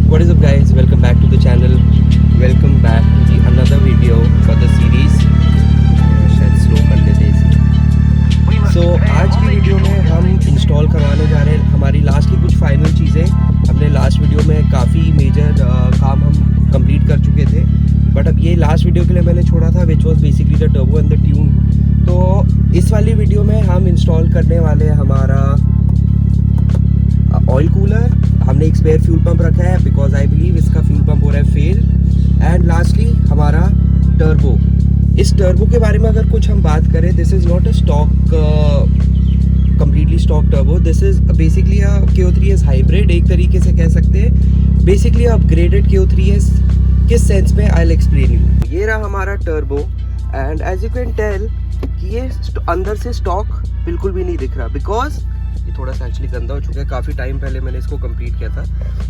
What is up guys, welcome back to the channel, welcome back to the another video for the series. शायद slow कर लेते इसे। So आज की video में हम इंस्टॉल करवाने जा रहे हैं हमारी लास्ट की कुछ फाइनल चीज़ें। हमने लास्ट वीडियो में काफ़ी मेजर काम हम कंप्लीट कर चुके थे, बट अब ये लास्ट वीडियो के लिए मैंने छोड़ा था which was basically the turbo and the tune. तो इस वाली वीडियो में हम इंस्टॉल करने वाले हैं हमारा ऑयल कूलर। हमने एक स्पेयर फ्यूल पंप रखा है बिकॉज आई बिलीव इसका फ्यूल पंप हो रहा है फेल। एंड लास्टली हमारा टर्बो। इस टर्बो के बारे में अगर कुछ हम बात करें, this is not a stock completely stock turbo, this is basically a KO3S hybrid, एक तरीके से कह सकते हैं। बेसिकली अपग्रेडेड KO3S किस सेंस में, आई विल एक्सप्लेन यू। ये रहा हमारा turbo and as you can tell कि ये अंदर से स्टॉक बिल्कुल भी नहीं दिख रहा बिकॉज ये थोड़ा सा एक्चुअली गंदा हो चुका है। काफ़ी टाइम पहले मैंने इसको कंप्लीट किया था।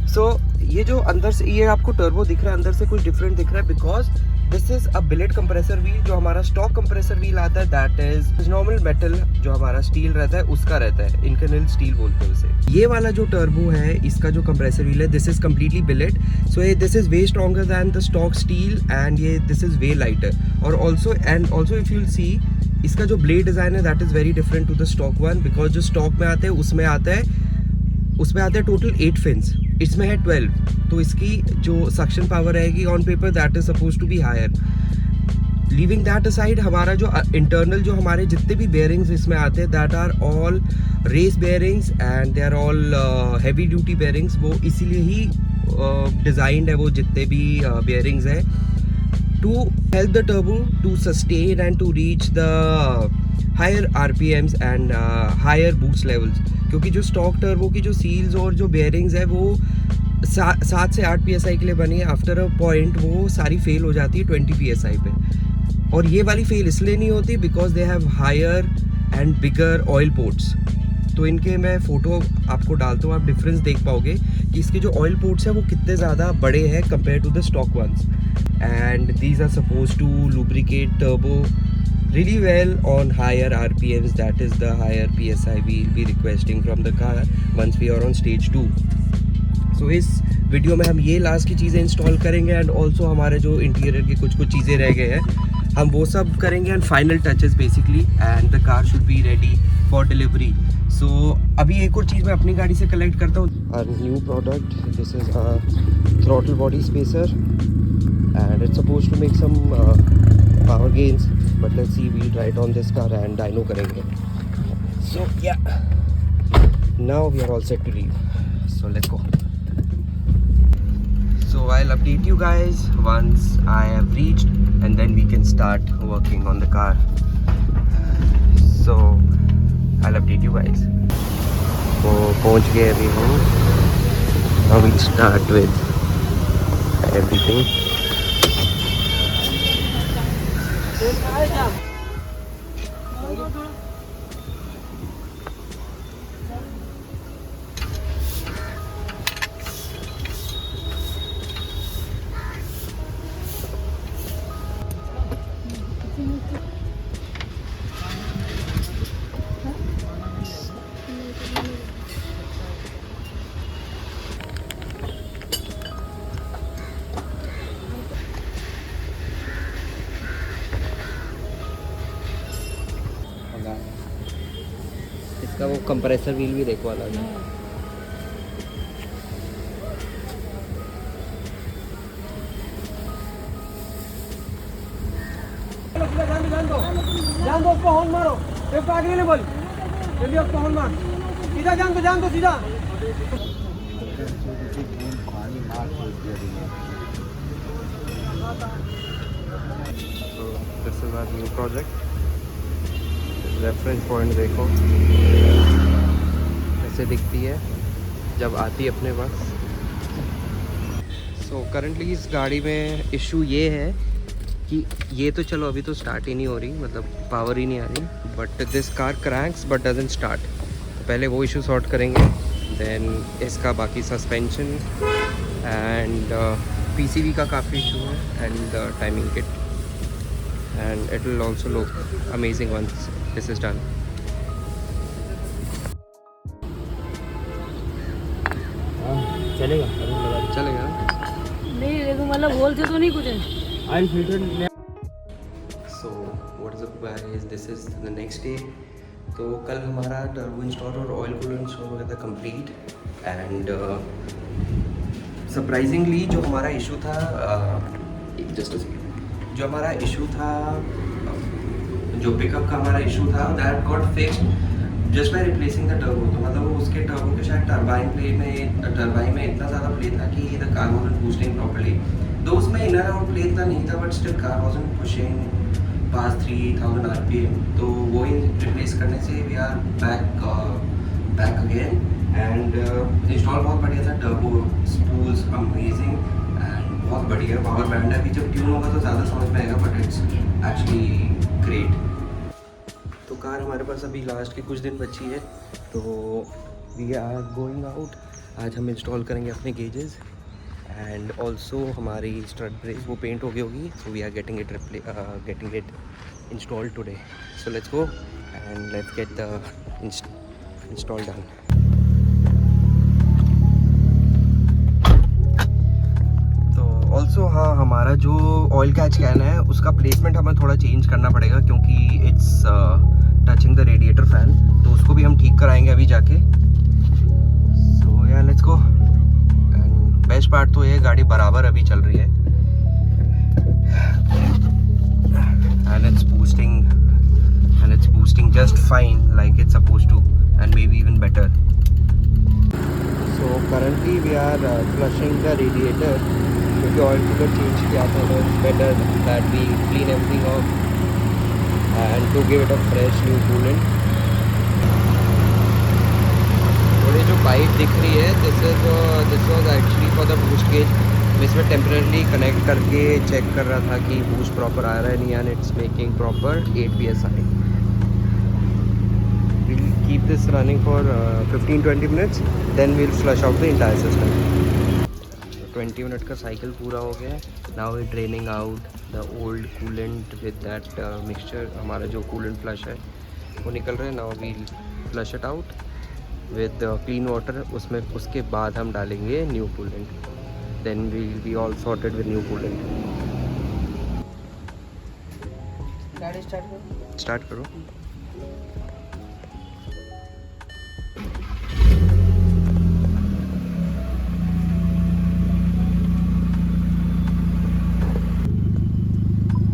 सो ये जो अंदर से ये आपको टर्बो दिख रहा है, अंदर से कुछ डिफरेंट दिख रहा है because this is a billet compressor wheel. जो हमारा स्टॉक कंप्रेसर व्हील आता है दैट इज नॉर्मल मेटल, जो हमारा स्टील रहता है उसका रहता है, इनकनल स्टील बोलते हैं उसे। ये वाला जो टर्बो है, इसका जो कंप्रेसर व्हील है, this is completely billet. So this is way stronger than the stock steel and ये दिस इज वे लाइटर। और ऑल्सो इफ यूल सी, इसका जो ब्लेड डिज़ाइन है that is very different to the stock one because जो stock में आते हैं उसमें आते हैं टोटल 8 फिन्स, इसमें है 12। तो इसकी जो सक्शन पावर रहेगी on paper that is suppose to be higher. Leaving that aside, हमारा जो इंटरनल जो हमारे जितने भी बेयरिंग्स इसमें आते हैं that are all race bearings and they are all heavy duty bearings. वो इसीलिए ही डिज़ाइंड है वो जितने भी बेयरिंग्स हैं to help the turbo to sustain and to reach the higher RPMs and higher boost levels। क्योंकि जो स्टॉक टर्बो की जो सील्स और जो बेयरिंग्स है वो 7 से 8 PSI के लिए बनी है। आफ्टर अ पॉइंट वो सारी फेल हो जाती है 20 PSI पे। और ये वाली फेल इसलिए नहीं होती because they have higher and bigger oil ports. तो इनके मैं फ़ोटो आपको डालता हूँ, आप डिफरेंस देख पाओगे कि इसके जो ऑयल पोर्ट्स हैं वो कितने ज़्यादा बड़े हैं compare to the stock ones. And these are suppose to lubricate turbo really well on higher RPMs, that is the higher PSI we will be requesting from the car once we are on stage 2। so इस video में हम ये last की चीज़ें install करेंगे and also हमारे जो interior की कुछ चीज़ें रह गए हैं हम वो सब करेंगे and final touches basically, and the car should be ready for delivery. So अभी एक और चीज़ मैं अपनी गाड़ी से कलेक्ट करता हूँ। Our new product, this is a throttle body spacer and it's suppose to make some power gains, but let's see, we'll try it on this car and dyno करेंगे। So yeah, now we are all set to leave, so let's go। So I'll update you guys once I have reached and then we can start working on the car। So I'll update you guys। तो पहुंच गए अभी हम। Now we'll start with everything। इसका वो compressor wheel भी देखो अलग है। जान दो उसको हॉर्न मारो, एक आगे नहीं बोल, जल्दी उसको हॉर्न मार, सीधा जान दो सीधा। This is our new project. Reference point देखो ऐसे दिखती है जब आती है अपने पास। सो करंटली इस गाड़ी में इशू ये है कि ये तो चलो अभी तो स्टार्ट ही नहीं हो रही, मतलब पावर ही नहीं आ रही, but this car cranks but doesn't start. तो पहले वो इशू सॉर्ट करेंगे, देन इसका बाकी सस्पेंशन एंड PCV का काफ़ी इशू है and timing kit, and it will also look amazing once this is done. चलेगा चलेगा। मतलब बोलते तो नहीं कुछ है। Oil filter so what is up guys, this is the next day. तो कल हमारा टर्बो इंस्टॉल और ऑयल कूलर इंस्टॉल हो गया था कंप्लीट। एंड सरप्राइजिंगली जो हमारा इशू था, जस्ट अ सेकंड, जो हमारा इशू था, जो पिकअप का हमारा इशू था, that got fixed just by replacing the turbo. तो मतलब उसके टर्बो के शायद टरबाइन में इतना ज़्यादा प्ले था कि the car wasn't boosting properly. Though उसमें इनर आउट प्ले इतना नहीं था, but still car wasn't pushing past 3000 RPM। तो वो रिप्लेस करने से we are back again. And install बहुत बढ़िया था, टर्बो स्पूल्स अमेजिंग एंड बहुत बढ़िया पावर बैंड है। अभी जब ट्यून होगा तो ज़्यादा समझ में आएगा, बट इट्स एक्चुअली ग्रेट। तो कार हमारे पास अभी लास्ट के कुछ दिन बची है, तो वी आर गोइंग आउट। आज हम इंस्टॉल करेंगे अपने गेजेस एंड ऑल्सो हमारी स्ट्रट ब्रेक वो पेंट हो गई होगी, so we are getting it installed today. So let's go and let's get the install done. Also हाँ, हमारा जो ऑयल कैच कैन है उसका प्लेसमेंट हमें थोड़ा चेंज करना पड़ेगा, क्योंकि it's touching the radiator fan, तो उसको भी हम ठीक कराएंगे अभी जाके। So yeah let's go. And best part तो ये गाड़ी बराबर अभी चल रही है and it's boosting just fine like it's supposed to, and maybe even better. So currently we are flushing the radiator, क्योंकि ऑयल कूलर चेंज किया था, तो it's better that we clean everything off and to give it a fresh new coolant. और ये जो pipe दिख रही है, this was actually for the boost gauge. मैं इसमें टेम्परेली कनेक्ट करके चेक कर रहा था कि बूस्ट प्रॉपर आ रहा है नहीं, and it's making proper 8 PSI। we'll keep this running for 15-20 minutes, then we'll flush out the entire system. 20 minute का साइकिल पूरा हो गया है। Now we draining out the old coolant with that mixture. हमारा जो कूलेंट फ्लश है वो निकल रहा है। Now we flush it out with clean water. उसमें उसके बाद हम डालेंगे new coolant, then we will be all sorted with new coolant. गाड़ी स्टार्ट करो।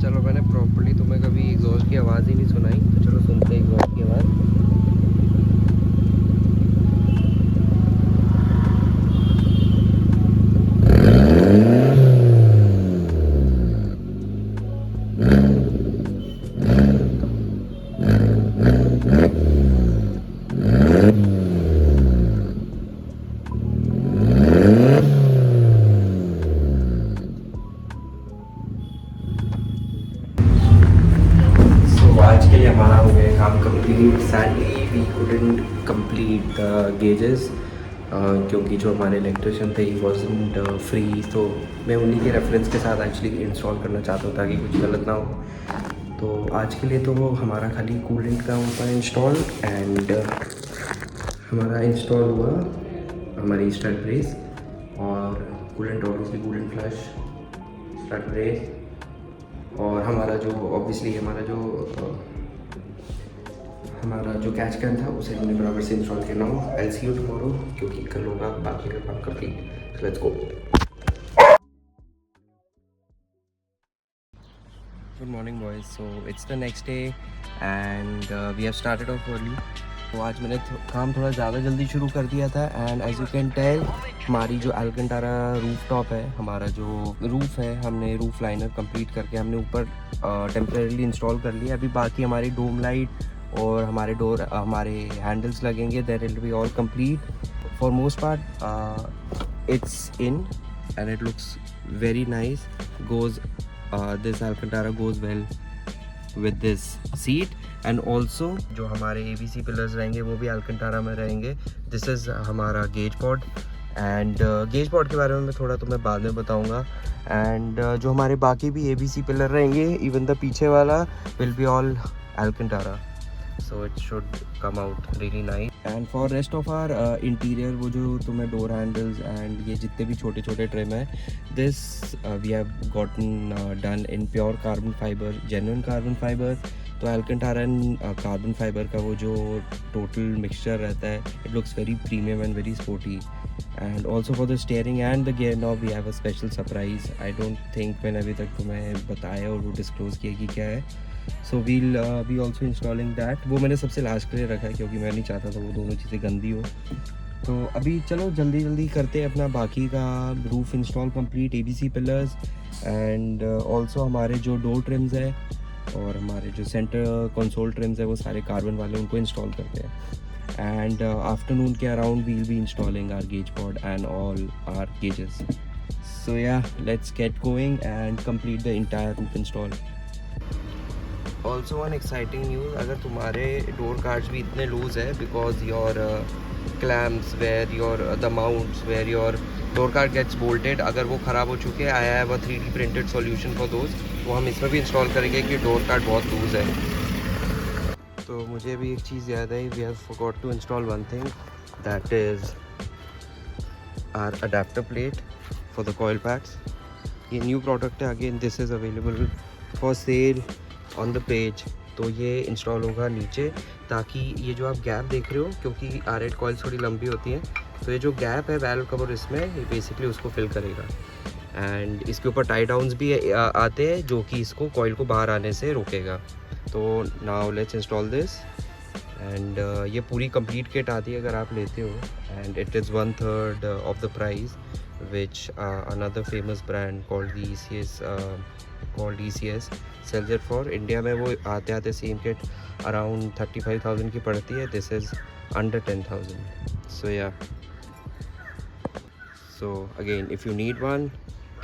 चलो, मैंने प्रॉपर्ली तुम्हें कभी एग्जॉस्ट की आवाज़ ही नहीं सुनाई, तो चलो सुनते हैं एग्जॉस्ट की आवाज़। आज के लिए हमारा हो गया काम complete. Sadly we couldn't complete the gauges, क्योंकि जो हमारे इलेक्ट्रिशियन थे ही वॉजंट फ्री, तो मैं उन्हीं के रेफरेंस के साथ एक्चुअली इंस्टॉल करना चाहता हूँ ताकि कुछ गलत ना हो। तो आज के लिए तो हमारा खाली कूलेंट का होता है इंस्टॉल, एंड हमारा इंस्टॉल हुआ हमारी स्टड ब्रेस और coolant, obviously coolant flush, stud brace, और हमारा जो ऑब्वियसली हमारा जो कैच कैन था उसे हमने बराबर से इंस्टॉल करना हो। I will see you tomorrow, क्योंकि कल होगा बाकी का काम complete. Let's go. Good morning boys. So it's the next day and we have started off early. तो आज मैंने काम थोड़ा ज़्यादा जल्दी शुरू कर दिया था, and as you can tell हमारी जो अल्कंटारा रूफ टॉप है, हमारा जो रूफ़ है, हमने रूफ लाइनर कंप्लीट करके हमने ऊपर टेम्परेरीली इंस्टॉल कर लिया। अभी बाकी हमारी डोम लाइट और हमारे हमारे हैंडल्स लगेंगे, there will be all complete for most part. It's in and it looks very nice. Goes this Alcantara goes well with this seat, and also जो हमारे ABC पिलर्स रहेंगे वो भी अल्कंटारा में रहेंगे। दिस इज़ हमारा gauge pod, and gauge pod के बारे में मैं थोड़ा तुम्हें बाद में बताऊंगा। एंड जो हमारे बाकी भी ABC पिलर रहेंगे, इवन द पीछे वाला will be all Alcantara, so it should come out really nice. And for rest of our interior, वो जो तुम्हें डोर हैंडल्स एंड ये जितने भी छोटे छोटे ट्रिम है, this we have gotten done in pure carbon fibre, genuine carbon fibre. तो एल्केंटारा एंड कार्बन फाइबर का वो जो टोटल मिक्सचर रहता है, it looks very premium and very sporty. And also for the steering and the gear knob we have a special surprise. I don't think मैंने अभी तक तुम्हें बताया और वो डिस्क्लोज़ किया कि क्या है। So we'll be also installing that. वो मैंने सबसे लास्ट के लिए रखा है क्योंकि मैं नहीं चाहता था वो दोनों चीज़ें गंदी हो। तो अभी चलो जल्दी जल्दी करते हैं अपना बाकी का roof install complete, ABC pillars and also हमारे जो डोर ट्रिम्स है और हमारे जो सेंटर कंसोल ट्रिम्स है वो सारे कार्बन वाले, उनको इंस्टॉल करते हैं। एंड आफ्टरनून के around we'll be installing our gauge pod and all our gauges. So yeah let's get going and complete the entire roof install. Also one exciting news, अगर तुम्हारे डोर कार्ड्स भी इतने loose है because your clamps where your the mounts where your door card gets bolted, अगर वो ख़राब हो चुके हैं, I have a 3D printed solution for those. वो हम इसमें भी इंस्टॉल करेंगे कि डोर कार्ड बहुत लूज़ है। तो मुझे भी एक चीज़ याद आई, we have forgot to install one thing, that is our adapter plate for the coil pads. ये न्यू प्रोडक्ट है, again this is available for sale on the page. तो ये इंस्टॉल होगा नीचे, ताकि ये जो आप गैप देख रहे हो, क्योंकि R8 कॉइल्स थोड़ी लंबी होती हैं, तो ये जो गैप है वैल्व कवर इसमें, ये बेसिकली उसको फिल करेगा। एंड इसके ऊपर टाई डाउन्स भी आते हैं जो कि इसको कॉइल को बाहर आने से रोकेगा। तो now let's install this. And ये पूरी कंप्लीट किट आती है अगर आप लेते हो, and it is 1/3 of the price which another famous brand called ECS sells it for. India में वो आते आते सेम किट अराउंड 35,000 की पड़ती है, दिस इज़ अंडर 10,000। सो या, so again if you need one,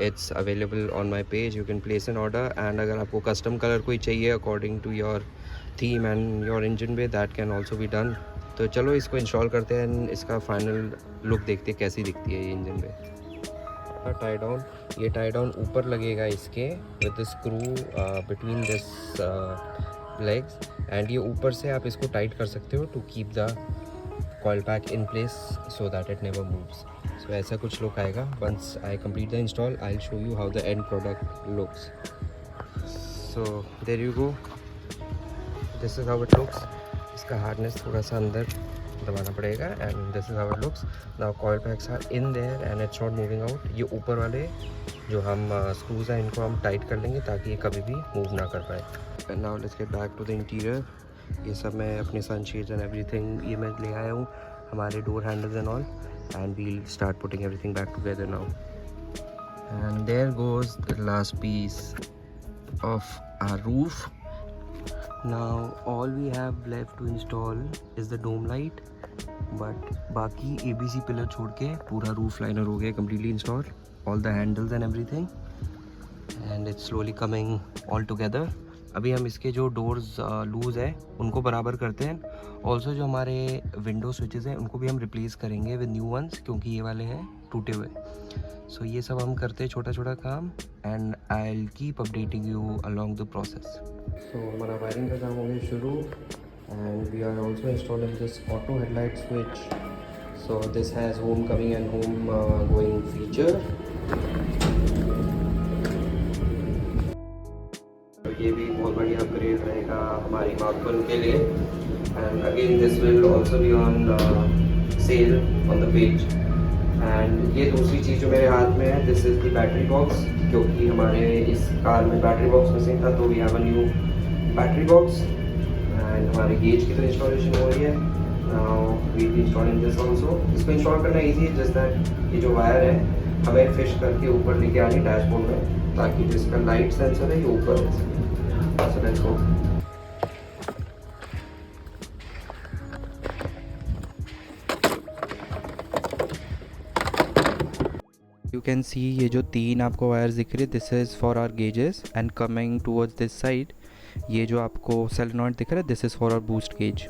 it's available on my page, you can place an order। and अगर आपको कस्टम कलर कोई चाहिए according to your theme and your engine bay, that can also be done। तो चलो इसको install करते हैं, इसका फाइनल लुक देखते हैं कैसी दिखती है ये इंजन पे। टाई डाउन, ये टाई डाउन ऊपर लगेगा इसके with the screw between this legs, and ये ऊपर से आप इसको टाइट कर सकते हो to keep the coil pack in place so that it never moves। So ऐसा कुछ look आएगा। Once I complete the install, I'll show you how the end product looks। So there you go, this is how it looks। इसका hardness थोड़ा सा अंदर दबाना पड़ेगा, and this is how it looks। Now coil packs are in there and it's not moving out। ये ऊपर वाले जो हम स्क्रूज हैं इनको हम टाइट कर लेंगे ताकि ये कभी भी मूव ना कर पाए। And now let's get back to the interior। ये सब मैं अपने सनशेड्स एंड एवरीथिंग ये मैं ले आया हूँ, हमारे door handles and all, and we'll start putting everything back together now. And there goes the last piece of our roof. Now all we have left to install is the dome light, but बाकी ABC pillar छोड़ के पूरा roof liner हो गया completely install, all the handles and everything, and it's slowly coming all together. अभी हम इसके जो डोर्स लूज़ है उनको बराबर करते हैं। ऑल्सो जो हमारे विंडो स्विचेस हैं उनको भी हम रिप्लेस करेंगे विद न्यू वंस, क्योंकि ये वाले हैं टूटे हुए। सो ये सब हम करते हैं छोटा छोटा काम, and I will keep updating you along the process. So हमारा वायरिंग का काम हो गया शुरू, and we are also installing this auto headlight switch. So this has home coming and home going feature. ये भी बहुत बढ़िया अपग्रेड रहेगा हमारी मार्कन के लिए, and again this will also be on sale on the page. And ये दूसरी चीज़ जो मेरे हाथ में है, this is the battery box, क्योंकि हमारे इस कार में बैटरी बॉक्स मिसिंग था, तो we have a new battery box. And हमारे गेज की तो इंस्टॉलेशन हो रही है, now we will be installing this also. इसको इंस्टॉल करना ईजी है, जस्ट दैट ये जो वायर है हमें फिश करके ऊपर लेके आनी डैशबोर्ड में, ताकि जिसका लाइट सेंसर है ये ऊपर रह सके। So let's go। You can see ये जो तीन आपको वायर्स दिख रही है, this is for our gauges, and coming towards this side ये जो आपको सोलेनॉइड दिख रहा है, this is for our boost gauge.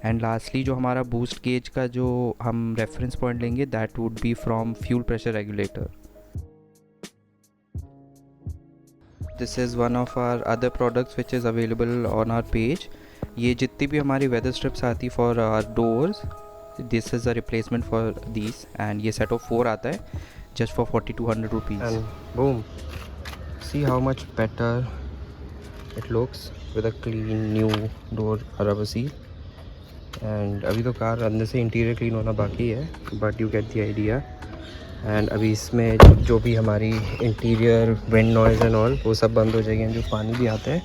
And lastly जो हमारा बूस्ट गेज का जो हम रेफरेंस पॉइंट लेंगे, that would be from fuel pressure regulator. This is one of our other products which is available on our page, ये जितनी भी हमारी वेदर स्ट्रिप्स आती for our doors, this is a replacement for these, and ये set of 4 आता है just for 4200 rupees. And boom, see how much better it looks with a clean new door rubber seal. And अभी तो car अंदर से interior clean होना बाकी है, but you get the idea. And अभी इसमें जो भी हमारी interior wind noise and all वो सब बंद हो जाएगी, जो पानी भी आता है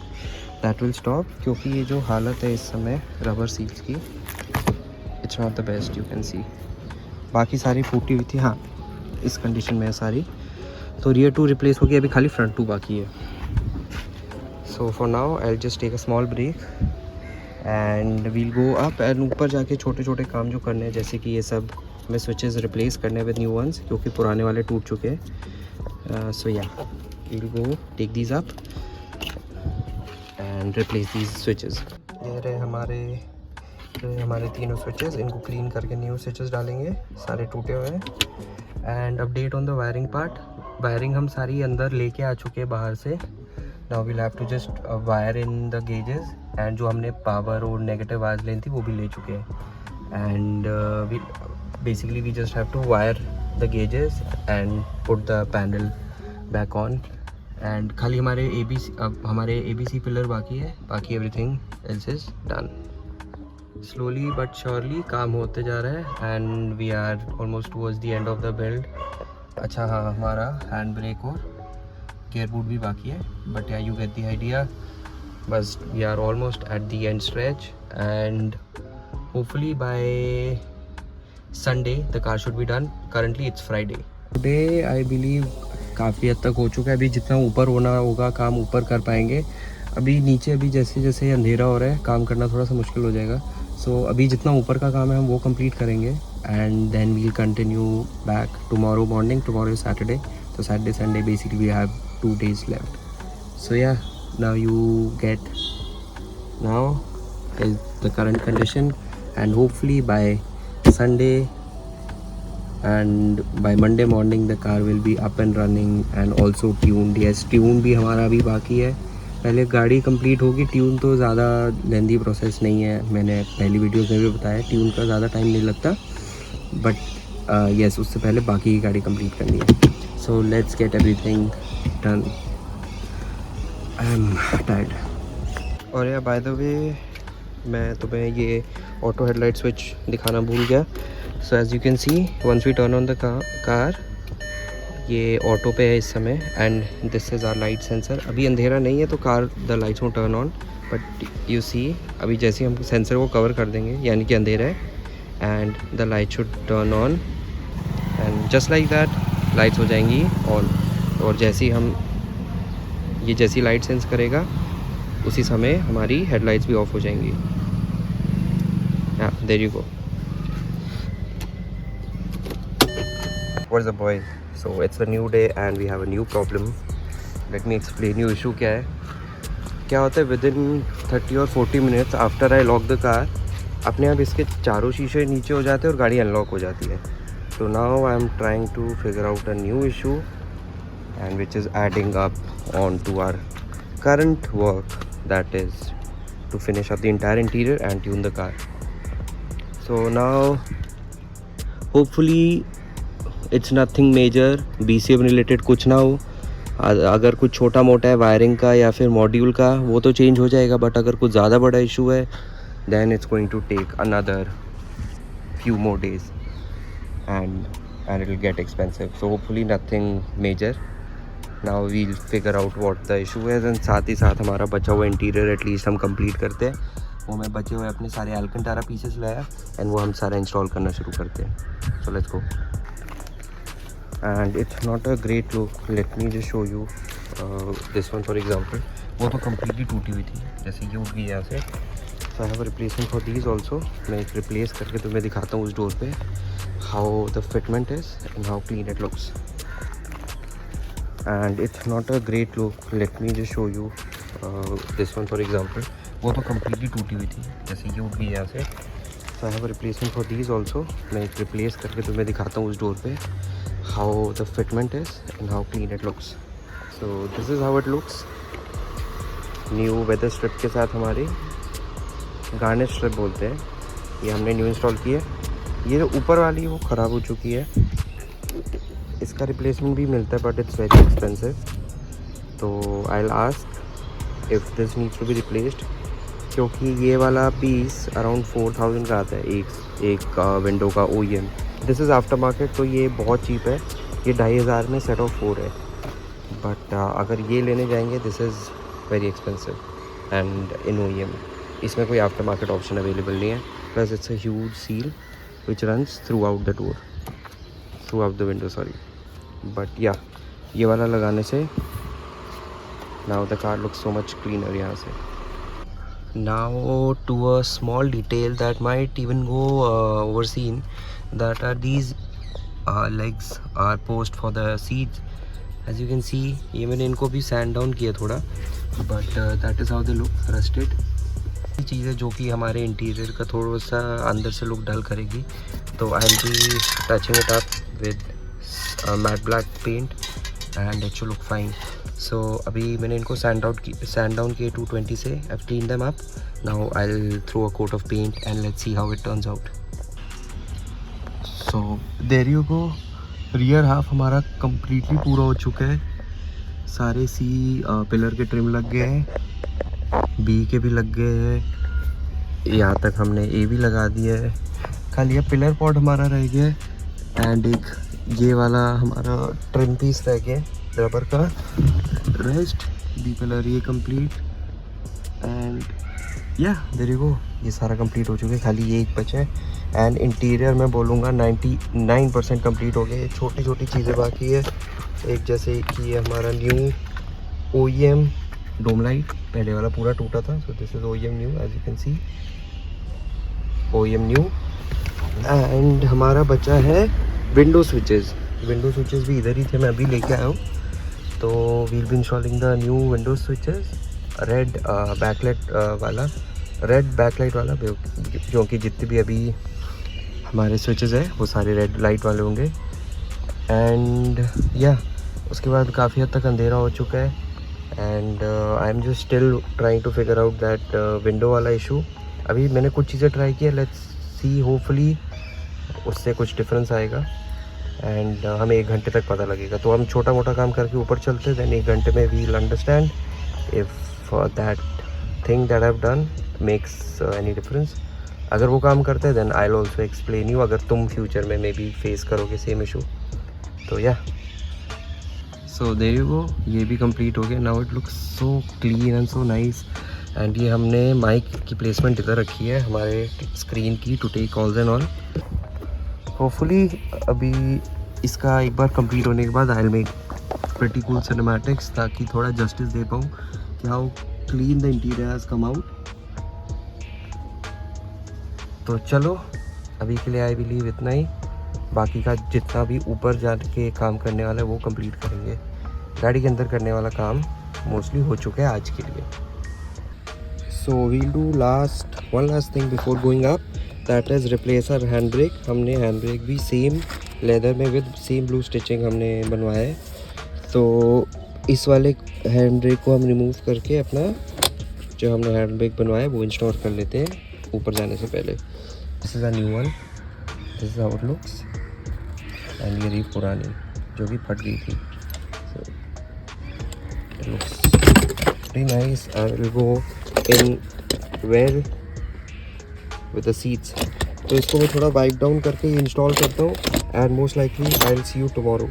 दैट विल स्टॉप, क्योंकि ये जो हालत है इस समय रबर सील्स की, it's not the best, you can सी। बाकी सारी फूटी हुई थी, हाँ इस कंडीशन में है सारी। तो रियर टू रिप्लेस हो गया, अभी खाली फ्रंट टू बाकी है। So for now I will just take a small break and we'll go up, and ऊपर जाके छोटे छोटे काम जो करने हैं, जैसे कि ये सब हमें स्विचेस रिप्लेस करने विद न्यू वंस, क्योंकि पुराने वाले टूट चुके हैं। So yeah we'll go take these up and replace these switches. ये रहे हमारे तीनों स्विचेस, इनको क्लीन करके न्यू स्विचेस डालेंगे, सारे टूटे हुए हैं। And update on the wiring part, wiring हम सारी अंदर लेके आ चुके हैं बाहर से। Now we'll have to just wire in the gauges, and जो हमने पावर और नेगेटिव वायर लेनी थी वो भी ले चुके हैं। And basically we just have to wire the gauges and put the panel back on, and खाली हमारे ABC पिलर बाकी है, बाकी everything else is done. Slowly but surely काम होते जा रहा है, and we are almost towards the end of the build. अच्छा हाँ, हमारा हैंड ब्रेक और गियर बूट भी बाकी है, but yeah you get the idea. बस we are almost at the end stretch, and hopefully by Sunday the car should be done. Currently it's Friday. Today I believe काफ़ी हद तक हो चुका है। अभी जितना ऊपर होना होगा काम ऊपर कर पाएंगे, अभी नीचे अभी जैसे जैसे अंधेरा हो रहा है काम करना थोड़ा सा मुश्किल हो जाएगा। सो अभी जितना ऊपर का काम है हम वो कंप्लीट करेंगे, and then we'll continue back tomorrow morning. Tomorrow is Saturday, तो Saturday Sunday basically we have 2 days left. So yeah, now you get now is the current condition, and hopefully by Sunday and by Monday morning the car will be up and running and also tuned. Yes, tune भी हमारा अभी बाकी है, पहले गाड़ी complete होगी। Tune तो ज़्यादा लेंदी प्रोसेस नहीं है, मैंने पहली वीडियोस में भी बताया, ट्यून का ज़्यादा टाइम नहीं लगता, बट यस उससे पहले बाकी की गाड़ी कंप्लीट करनी है। So let's get everything done. I am tired. और या बाय द वे मैं तुम्हें ये ऑटो हेडलाइट स्विच दिखाना भूल गया। So as you can see once we turn on the car, ये ऑटो पे है इस समय, and this is our light sensor. अभी अंधेरा नहीं है तो कार द लाइट्स वो turn on, but you see अभी जैसे हम सेंसर को कवर कर देंगे यानी कि अंधेरा है, and the light should turn on, and just like that lights हो जाएंगी ऑन। और जैसे ही हम ये जैसी लाइट सेंस करेगा उसी समय हमारी हेडलाइट्स भी ऑफ हो जाएंगी। Yeah, there you go. What's up boys? So it's a new day and we have a new problem. Let me explain you issue क्या है। क्या होता है, within 30 और 40 minutes after I lock the car, अपने आप इसके चारों शीशे नीचे हो जाते हैं और गाड़ी अनलॉक हो जाती है। So now I am trying to figure out a new issue, and which is adding up on to our current work, that is to finish up the entire interior and tune the car. So now hopefully it's nothing major, BCM related कुछ ना हो। अगर कुछ छोटा मोटा है wiring का या फिर मॉड्यूल का वो तो चेंज हो जाएगा, बट अगर कुछ ज़्यादा बड़ा इशू है then it's going to take another few more days and it will get expensive. So hopefully nothing major. Now we'll figure out what the issue is, and साथ ही साथ हमारा बचा हुआ इंटीरियर एटलीस्ट हम कंप्लीट करते हैं। वो मैं बचे हुए अपने सारे एल्कंटारा पीसेस लाया, एंड वो हम सारा इंस्टॉल करना शुरू करते हैं। सो let's go. And it's not a great look, let me just show you this one for example. वो तो कम्प्लीटली टूटी हुई थी, जैसे ये उठ गई यहाँ से। So I have a replacement for these also. मैं एक रिप्लेस करके तुम्हें दिखाता हूँ उस डोर पे how the fitment is and how clean it looks. And it's not a great look, let me just show you this one for example. वो तो कम्प्लीटली टूटी हुई थी, जैसे ये उठ गई यहाँ से। So I have a replacement for these also. मैं एक रिप्लेस करके तुम्हें दिखाता हूँ उस डोर पे how the fitment is and how clean it looks. So this is how it looks new weather strip के साथ हमारी। गार्निश स्ट्रिप बोलते हैं, ये हमने न्यू इंस्टॉल की है। ये जो ऊपर वाली है वो ख़राब हो चुकी है, इसका रिप्लेसमेंट भी मिलता है बट इट्स वेरी एक्सपेंसिव। तो I will ask if this needs to be replaced, क्योंकि ये वाला पीस अराउंड 4000 का आता है एक विंडो का OEM। This is after market, तो ये बहुत चीप है, ये 2500 में सेट ऑफ 4 है। बट अगर ये लेने जाएंगे this is very expensive and in OEM इसमें कोई आफ्टर मार्केट ऑप्शन अवेलेबल नहीं है। Plus it's a huge seal which runs through out the door, through out the window sorry. But या ये वाला लगाने से now the car looks so much cleaner यहाँ से। Now to a small detail that might even go overseen, that are these legs are post for the seats. As you can see, ये मैंने इनको भी sand down किया थोड़ा, but that is how they look rusted. ये चीज़ें जो कि हमारे इंटीरियर का थोड़ा सा अंदर से लुक डल करेगी, तो I will be touching it up with matt black paint and it should look fine. So अभी मैंने इनको सैंड डाउन किए 220 से। I have clean them up, now I will throw a coat of paint and let's see how it turns out. So there you go, rear half हमारा completely पूरा हो चुका है। सारे पिलर के ट्रिम लग गए हैं, B के भी लग गए हैं, यहाँ तक हमने A भी लगा दिया है। खाली अब पिलर पॉट हमारा रह गया है एंड एक ये वाला हमारा ट्रिम पीस रह गया रबर का। रेस्ट B पिलर ये कंप्लीट एंड या देयर यू गो, ये सारा कंप्लीट हो चुका है, खाली ये एक बचा है। एंड इंटीरियर में बोलूँगा 99% कंप्लीट हो गया। छोटी छोटी चीज़ें बाकी है, एक जैसे कि ये हमारा न्यू OEM डोम लाइट, पहले वाला पूरा टूटा था, so this is OEM new, as you can see OEM new. And हमारा बचा है विंडो स्विचेस। विंडो स्विचेस भी इधर ही थे, मैं अभी लेके आया हूँ। तो we'll be installing the new window switches, red backlight वाला, क्योंकि जितने भी अभी हमारे स्विचेस है वो सारे रेड लाइट वाले होंगे। एंड या उसके बाद काफ़ी हद तक अंधेरा हो चुका है and I am just still trying to figure out that window वाला इशू। अभी मैंने कुछ चीज़ें ट्राई की है, लेट्स सी, होपफुली उससे कुछ डिफरेंस आएगा एंड हमें 1 घंटे तक पता लगेगा। तो हम छोटा मोटा काम करके ऊपर चलते हैं, देन 1 घंटे में we will understand if that thing that I have done makes any difference. अगर वो काम करते हैं then I will also explain you, अगर तुम फ्यूचर में मे बी फेस करोगे सेम इशू। तो या सो देयर यू गो, ये भी कंप्लीट हो गया। Now it looks so clean and so nice. And ये हमने माइक की प्लेसमेंट इधर रखी है हमारे स्क्रीन की, to take calls and all. Hopefully अभी इसका एक बार कंप्लीट होने के बाद I will make pretty cool cinematics, ताकि थोड़ा जस्टिस दे पाऊँ कि how clean the interior has come out. तो चलो अभी के लिए आई बिलीव इतना ही, बाकी का जितना भी ऊपर जाके काम करने वाला है वो कंप्लीट करेंगे। गाड़ी के अंदर करने वाला काम मोस्टली हो चुका है आज के लिए। So we'll do one last thing before going up, that is replace our hand brake. हमने हैंड ब्रेक भी सेम लेदर में विद सेम ब्लू स्टिचिंग हमने बनवाया है। तो इस वाले हैंड ब्रेक को हम रिमूव करके अपना जो हमने हैंड ब्रेक बनवाया है वो इंस्टॉल कर लेते हैं ऊपर जाने से पहले। This is a new one, this is how it looks. And ये रही पुरानी जो भी फट गई थी। So it looks very nice. I will go in well with the seats. तो इसको मैं थोड़ा वाइप डाउन करके इंस्टॉल करता हूँ and most likely I will see you tomorrow.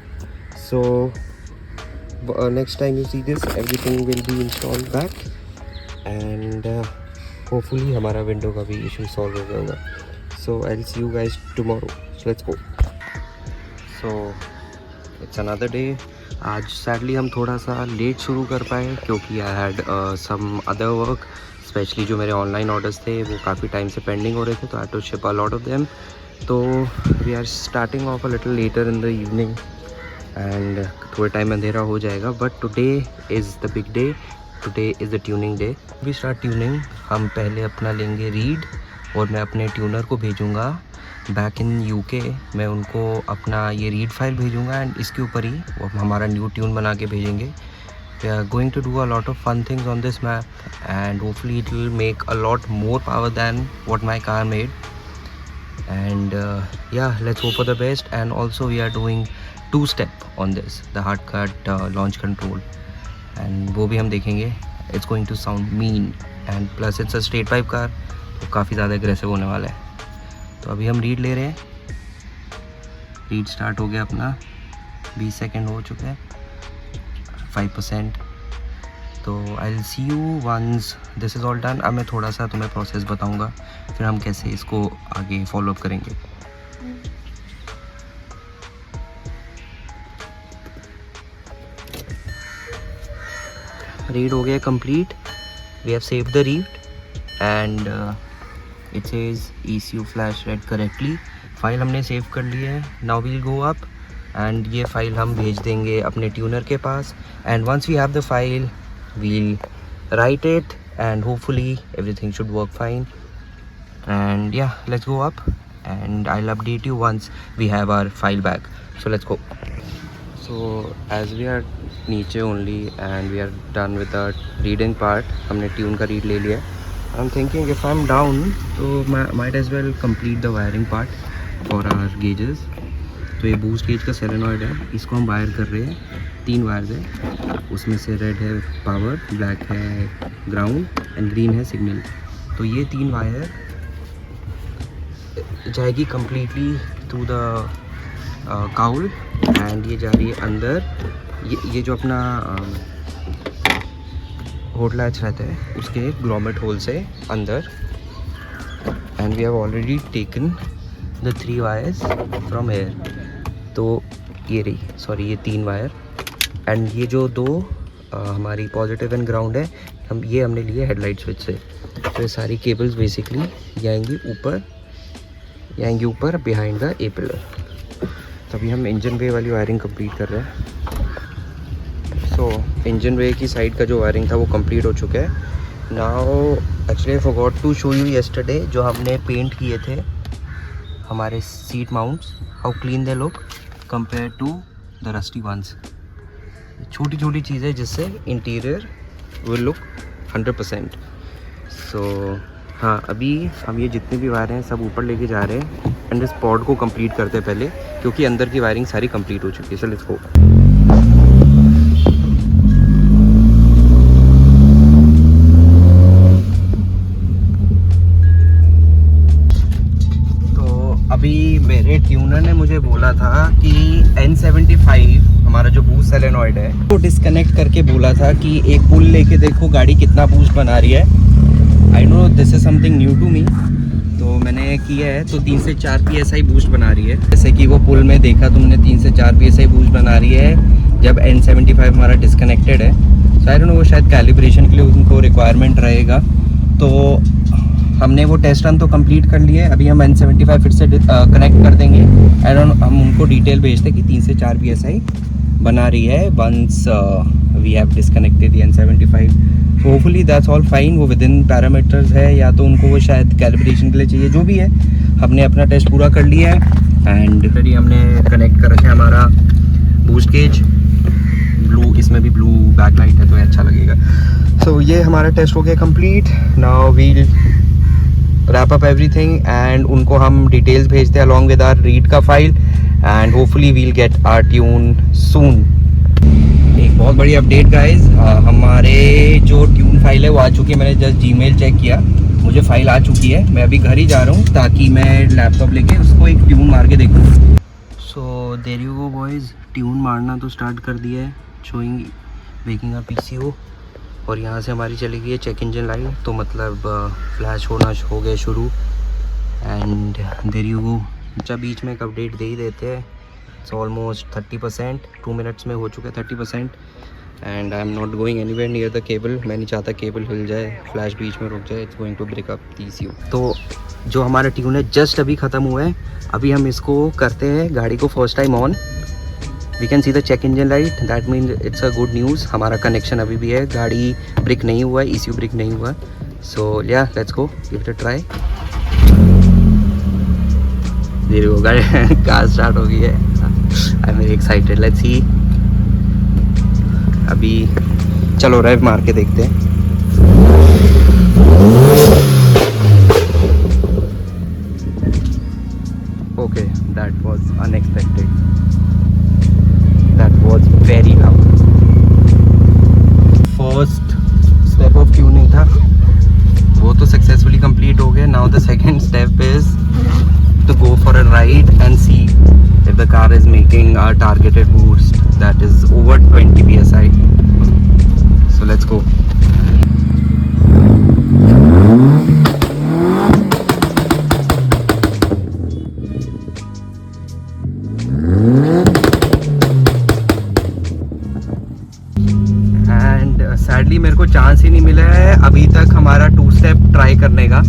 So next time you see this everything will be installed back and hopefully हमारा window का भी इशू सॉल्व हो गया होगा। So I will see you guys tomorrow. So let's go. So it's another day. आज sadly हम थोड़ा सा लेट शुरू कर पाए क्योंकि I had some other work, specially जो मेरे ऑनलाइन ऑर्डर्स थे वो काफ़ी टाइम से पेंडिंग हो रहे थे, तो I had to ship a lot of them. तो we are starting off a little later in the evening and थोड़े टाइम अंधेरा हो जाएगा। But today is the big day, today is the tuning day. We start tuning. हम पहले अपना लेंगे read और मैं अपने ट्यूनर को भेजूँगा बैक इन UK। मैं उनको अपना ये रीड फाइल भेजूँगा एंड इसके ऊपर ही वो हमारा न्यू ट्यून बना के भेजेंगे। We are going to do a lot of fun things on this map, and hopefully it will make a lot more power than what my car made. And yeah, let's hope for the best. And also we are doing 2-step on this, the hard cut launch control, and वो भी हम देखेंगे. It's going to sound mean, and plus it's a straight pipe car, तो काफ़ी ज़्यादा aggressive होने वाला है. तो अभी हम रीड ले रहे हैं. रीड स्टार्ट हो गया अपना, 20 सेकेंड हो चुके हैं, 5%. तो I will see you once this is all done. अब मैं थोड़ा सा तुम्हें प्रोसेस बताऊंगा, फिर हम कैसे इसको आगे फॉलो अप करेंगे. रीड हो गया complete. We have saved the read and it says ECU flash read correctly. File हमने सेव कर ली है. Now we'll go up and ये फाइल हम भेज देंगे अपने ट्यूनर के पास. And once we have the file we'll write it and hopefully everything should work fine. And yeah, let's go up and I'll update you once we have our file back. So let's go. So as we are नीचे only and we are done with the reading part, हमने tune का read ले लिया. I'm thinking if I'm down तो might as well complete the wiring part for our gauges. तो ये boost gauge का solenoid है, इसको हम वायर कर रहे हैं. 3 वायर्स है, उसमें से रेड है पावर, ब्लैक है ग्राउंड एंड ग्रीन है सिग्नल. तो ये 3 वायर जाएगी completely through the cowl and ये जा रही है अंदर. ये जो अपना होट लैच रहता है उसके ग्लॉमेट होल से अंदर. And we have already taken the 3 wires from here. तो ये रही, सॉरी ये 3 वायर एंड ये जो 2 हमारी पॉजिटिव एंड ग्राउंड है, हमने लिए हेडलाइट स्विच से. तो ये सारी केबल्स बेसिकली आएंगी ऊपर बिहाइंड द ए पिलर. तभी हम इंजन वे वाली वायरिंग कंप्लीट कर रहे हैं. सो इंजन वे की साइड का जो वायरिंग था वो कंप्लीट हो चुका है. Now actually I forgot to show you yesterday जो हमने पेंट किए थे हमारे seat mounts, how clean they look compare to the rusty ones. छोटी छोटी चीज़ें जिससे इंटीरियर विल लुक 100%. सो हाँ, अभी हम ये जितने भी वायर हैं सब ऊपर लेके जा रहे हैं एंड इस पॉड को कंप्लीट करते हैं पहले, क्योंकि अंदर की वायरिंग सारी कंप्लीट हो चुकी है. सो लेट्स गो. अभी मेरे ट्यूनर ने मुझे बोला था कि N75 हमारा जो बूस्ट सोलेनॉइड है वो डिस्कनेक्ट करके बोला था कि एक पुल लेके देखो गाड़ी कितना बूस्ट बना रही है. I know this is something new to me. तो मैंने किया है, तो 3 से 4 PSI बूस्ट बना रही है. जैसे कि वो पुल में देखा तुमने, 3 से 4 PSI बूस्ट बना रही है जब N75 हमारा डिस्कनेक्टेड है. सो आई डोंट नो, वो शायद कैलिब्रेशन के लिए उनको रिक्वायरमेंट रहेगा. तो हमने वो टेस्ट रन तो कंप्लीट कर लिए. अभी हम N75 फिर से कनेक्ट कर देंगे एंड हम उनको डिटेल भेजते कि 3 से 4 PSI बना रही है once we have disconnected the N75. So hopefully that's all fine. वो विद इन पैरामीटर्स है, या तो उनको वो शायद कैलिब्रेशन के लिए चाहिए. जो भी है, हमने अपना टेस्ट पूरा कर लिया है एंड फिर हमने कनेक्ट कर रखा है हमारा बूस्ट गेज. ब्लू, इसमें भी ब्लू बैक लाइट है तो अच्छा लगेगा. सो ये हमारा टेस्ट हो गया complete. Now we'll wrap up everything and उनको हम डिटेल्स भेजते हैं along with our read का file and hopefully we'll get our tune soon. एक बहुत बड़ी अपडेट गाइज, हमारे जो ट्यून फाइल है वो आ चुकी है. मैंने जस्ट जीमेल चेक किया, मुझे फाइल आ चुकी है. मैं अभी घर ही जा रहा हूँ ताकि मैं लैपटॉप लेके उसको एक ट्यून मार के देखूँ. So there you go boys, tune मारना तो स्टार्ट कर दिया है. शोइंग मेकिंग अ PCO और यहाँ से हमारी चली गई है चेक इंजन लाइट. तो मतलब फ्लैश होना हो गए शुरू. And there you go. अच्छा, बीच में एक अपडेट दे ही देते हैं. इट्स ऑलमोस्ट 30%, 2 मिनट्स में हो चुका है 30%. And I am not going anywhere near the cable. मैं नहीं चाहता केबल हिल जाए, फ्लैश बीच में रुक जाए. It's going to break up the ECU. तो जो हमारा ट्यून है जस्ट अभी ख़त्म हुआ है. अभी हम इसको करते हैं गाड़ी को first time on. We can see the check engine light, that mean it's a good news. हमारा कनेक्शन अभी भी है, गाड़ी ब्रेक नहीं हुआ है, ECU ब्रेक नहीं हुआ. So yeah let's go, give it a try. देर हो गया, कार स्टार्ट हो गई है. I am very excited. Let's see. अभी चलो रेव मार के देखते हैं। Okay, that was unexpected, that was very loud. First step of tuning था वो तो सक्सेसफुली कंप्लीट हो गया। Now the second step is to go for a ride and see if the car is making a targeted boost that is over 20 psi. So let's go. And sadly मेरे को chance ही नहीं मिला है अभी तक हमारा 2 स्टेप ट्राई करने का,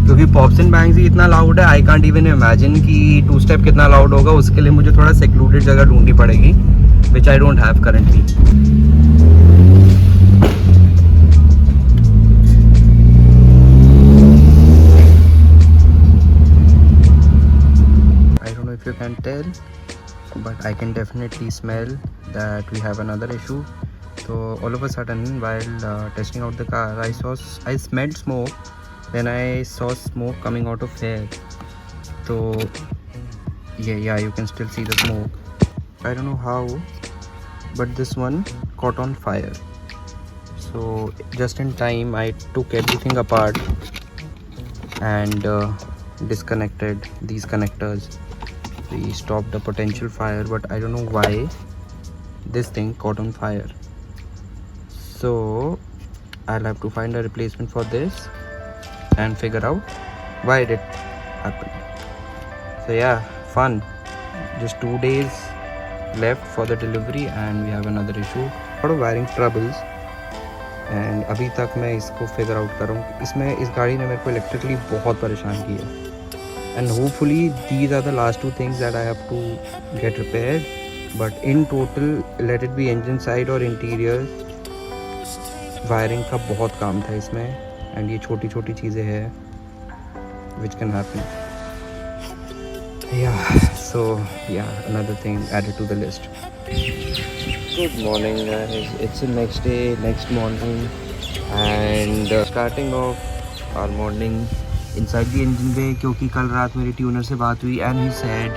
क्योंकि पॉप्स एंड बैंग्स ही इतना लाउड है। आई कांट इवन इमेजिन कि 2 स्टेप कितना लाउड होगा। उसके लिए मुझे थोड़ा सेक्लूडेड जगह ढूंढनी पड़ेगी, which I don't have currently. I don't know if you can tell, but I can definitely smell that we have another issue. So all of a sudden while testing out the car, I smelled smoke, then I saw smoke coming out of here. So yeah, you can still see the smoke. I don't know how, but this one caught on fire. So just in time I took everything apart and disconnected these connectors. We stopped the potential fire, but I don't know why this thing caught on fire. So I'll have to find a replacement for this and figure out why it happened. So yeah, fun. Just 2 days left for the delivery and we have another issue. lot of wiring troubles and अभी तक मैं इसको figure out कर रहा हूँ। इसमें इस गाड़ी ने मेरे को इलेक्ट्रिकली बहुत परेशान किया है। And hopefully these are the last 2 things that I have to get repaired. But in total, let it be engine side or interior, wiring का बहुत काम था इसमें। एंड ये छोटी छोटी चीज़ें हैं which can happen. Yeah, another thing added to the list. Good morning guys, it's the next day, next morning, and starting off our morning inside the engine bay, क्योंकि कल रात मेरी ट्यूनर से बात हुई and he said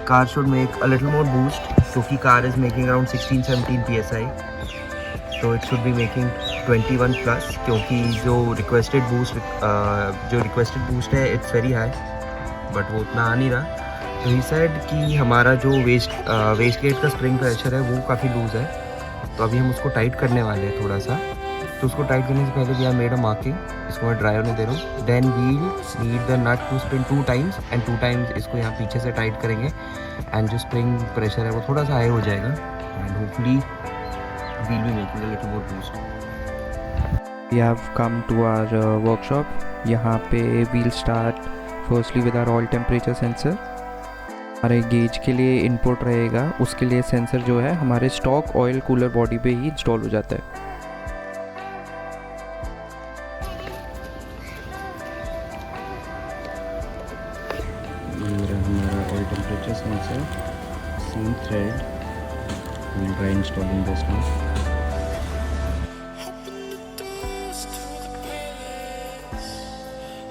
car should make a little more boost, क्योंकि car is making around 16-17 psi, so it should be making 21 plus, क्योंकि जो requested boost है it's very high, but वो उतना आ नहीं रहा। तो he said कि हमारा जो वेस्ट गेट का स्प्रिंग प्रेशर है वो काफ़ी लूज़ है, तो अभी हम उसको टाइट करने वाले हैं थोड़ा सा। तो उसको टाइट करने से पहले भी आई मेड अ मार्किंग, इसको मैं ड्राई होने दे रहा हूँ। Then we'll need the nut to spin 2 times and 2 times इसको यहाँ पीछे से टाइट करेंगे एंड जो स्प्रिंग प्रेशर है वो थोड़ा सा हाई हो जाएगा and hopefully we'll be making a little more boost. We have come to our workshop. यहाँ पे we'll start firstly with our oil temperature sensor. हमारे गेज के लिए इनपुट रहेगा, उसके लिए सेंसर जो है हमारे स्टॉक ऑयल कूलर बॉडी पे ही इंस्टॉल हो जाता है। हमारा oil temperature sensor same thread, we'll try installing this now.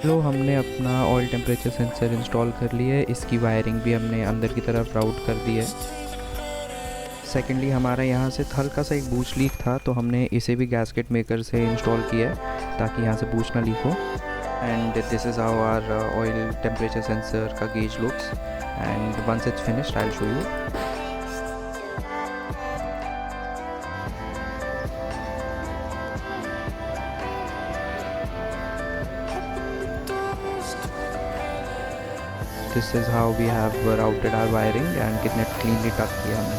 लो हमने अपना ऑयल टेम्परेचर सेंसर इंस्टॉल कर लिया है, इसकी वायरिंग भी हमने अंदर की तरफ राउट कर दी है। सेकेंडली हमारा यहाँ से हल्का सा एक बूस्ट लीक था, तो हमने इसे भी गैस्केट मेकर से इंस्टॉल किया है ताकि यहाँ से बूस्ट ना लीक हो। And this is how our oil temperature sensor का gauge looks, and once it's finished I will show you. This is how we have routed our wiring and कितने cleanly tuck किया हमने।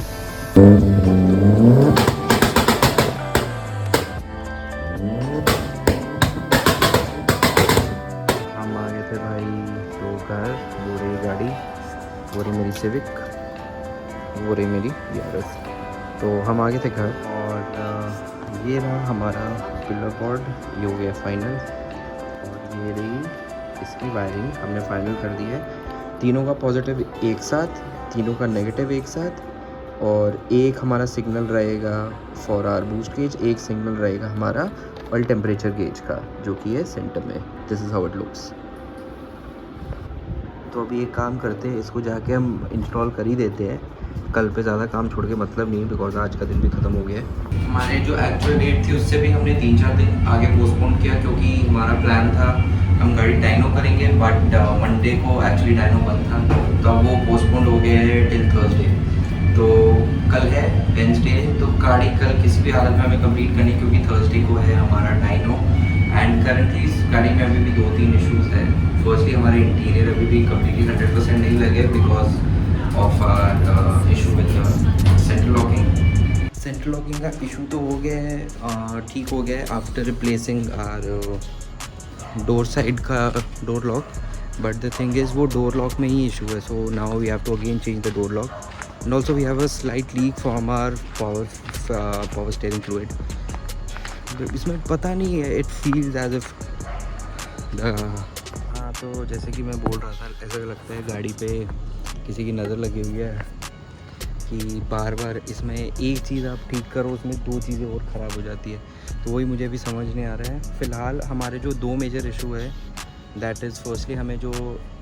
हम आ गए थे भाई तो घर, वो रही गाड़ी, वो रही मेरी सिविक, वो रही मेरी यारस। तो हम आ गए थे घर और ये रहा हमारा पिलर बोर्ड, ये हो गया फाइनल। और ये रही इसकी वायरिंग हमने फाइनल कर दी है। तीनों का पॉजिटिव एक साथ, तीनों का नेगेटिव एक साथ, और एक हमारा सिग्नल रहेगा फॉर आवर बूस्ट गेज, एक सिग्नल रहेगा हमारा ऑयल टेम्परेचर गेज का, जो कि है सेंटर में। This is how it looks. तो अभी एक काम करते हैं, इसको जाके हम इंस्टॉल कर ही देते हैं। कल पे ज़्यादा काम छोड़ के मतलब नहीं, बिकॉज आज का दिन भी ख़त्म हो गया है। हमारे जो एक्चुअल डेट थी उससे भी हमने 3-4 दिन आगे पोस्टपोन किया, क्योंकि हमारा प्लान था हम गाड़ी डाइनो करेंगे, बट मंडे को एक्चुअली डाइनो बंद था, तो अब वो पोस्टपोन हो गया है टिल थर्सडे। तो कल है वेंसडे, तो गाड़ी कल किसी भी हालत में हमें कंप्लीट करनी, क्योंकि थर्सडे को है हमारा डाइनो। एंड करंटली इस गाड़ी में अभी भी 2-3 इश्यूज़ हैं। फर्स्टली हमारे इंटीरियर अभी भी कम्प्लीटली 100% नहीं लगे, because of our issue with central locking. Central locking का इशू तो हो गया है, ठीक हो गया है after replacing our door side का door lock, but the thing is वो डोर लॉक में ही इशू है। So now we have to again change the door lock, and also we have a slight leak from our power steering fluid. इसमें पता नहीं है, it feels as if हाँ, तो जैसे कि मैं बोल रहा था, ऐसा लगता है गाड़ी पे किसी की नज़र लगी हुई है कि बार बार इसमें एक चीज़ आप ठीक करो, उसमें 2 चीज़ें और ख़राब हो जाती है। तो वही मुझे भी समझ नहीं आ रहा है। फ़िलहाल हमारे जो 2 मेजर इशू है, दैट इज़ फर्स्टली हमें जो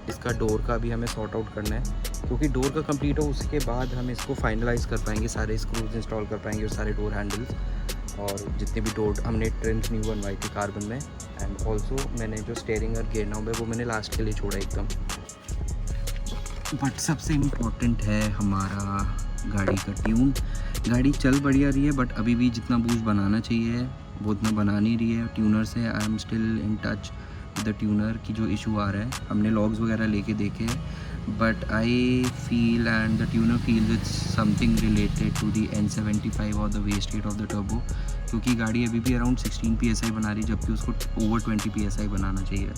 इसका डोर का भी हमें सॉर्ट आउट करना है, क्योंकि डोर का कंप्लीट हो उसके बाद हम इसको फाइनलाइज़ कर पाएंगे, सारे स्क्रूज इंस्टॉल कर पाएंगे और सारे डोर हैंडल्स और जितने भी डोर हमने ट्रिम्स न्यू बनवाई थी कार्बन में। एंड ऑल्सो मैंने जो स्टेयरिंग और गियर नॉब है वो मैंने लास्ट के लिए छोड़ा एकदम। बट सबसे इम्पोर्टेंट है हमारा गाड़ी का ट्यून। गाड़ी चल बढ़िया रही है, बट अभी भी जितना बूस्ट बनाना चाहिए वो उतना बना नहीं रही है। ट्यूनर से आई am still in touch with the tuner की जो इशू आ रहा है, हमने लॉग्स वगैरह लेके देखे हैं, but I feel and the tuner feel it's something related to the N75 और the waste rate of the turbo, क्योंकि गाड़ी अभी भी अराउंड 16 PSI बना रही है, जबकि उसको ओवर 20 PSI बनाना चाहिए।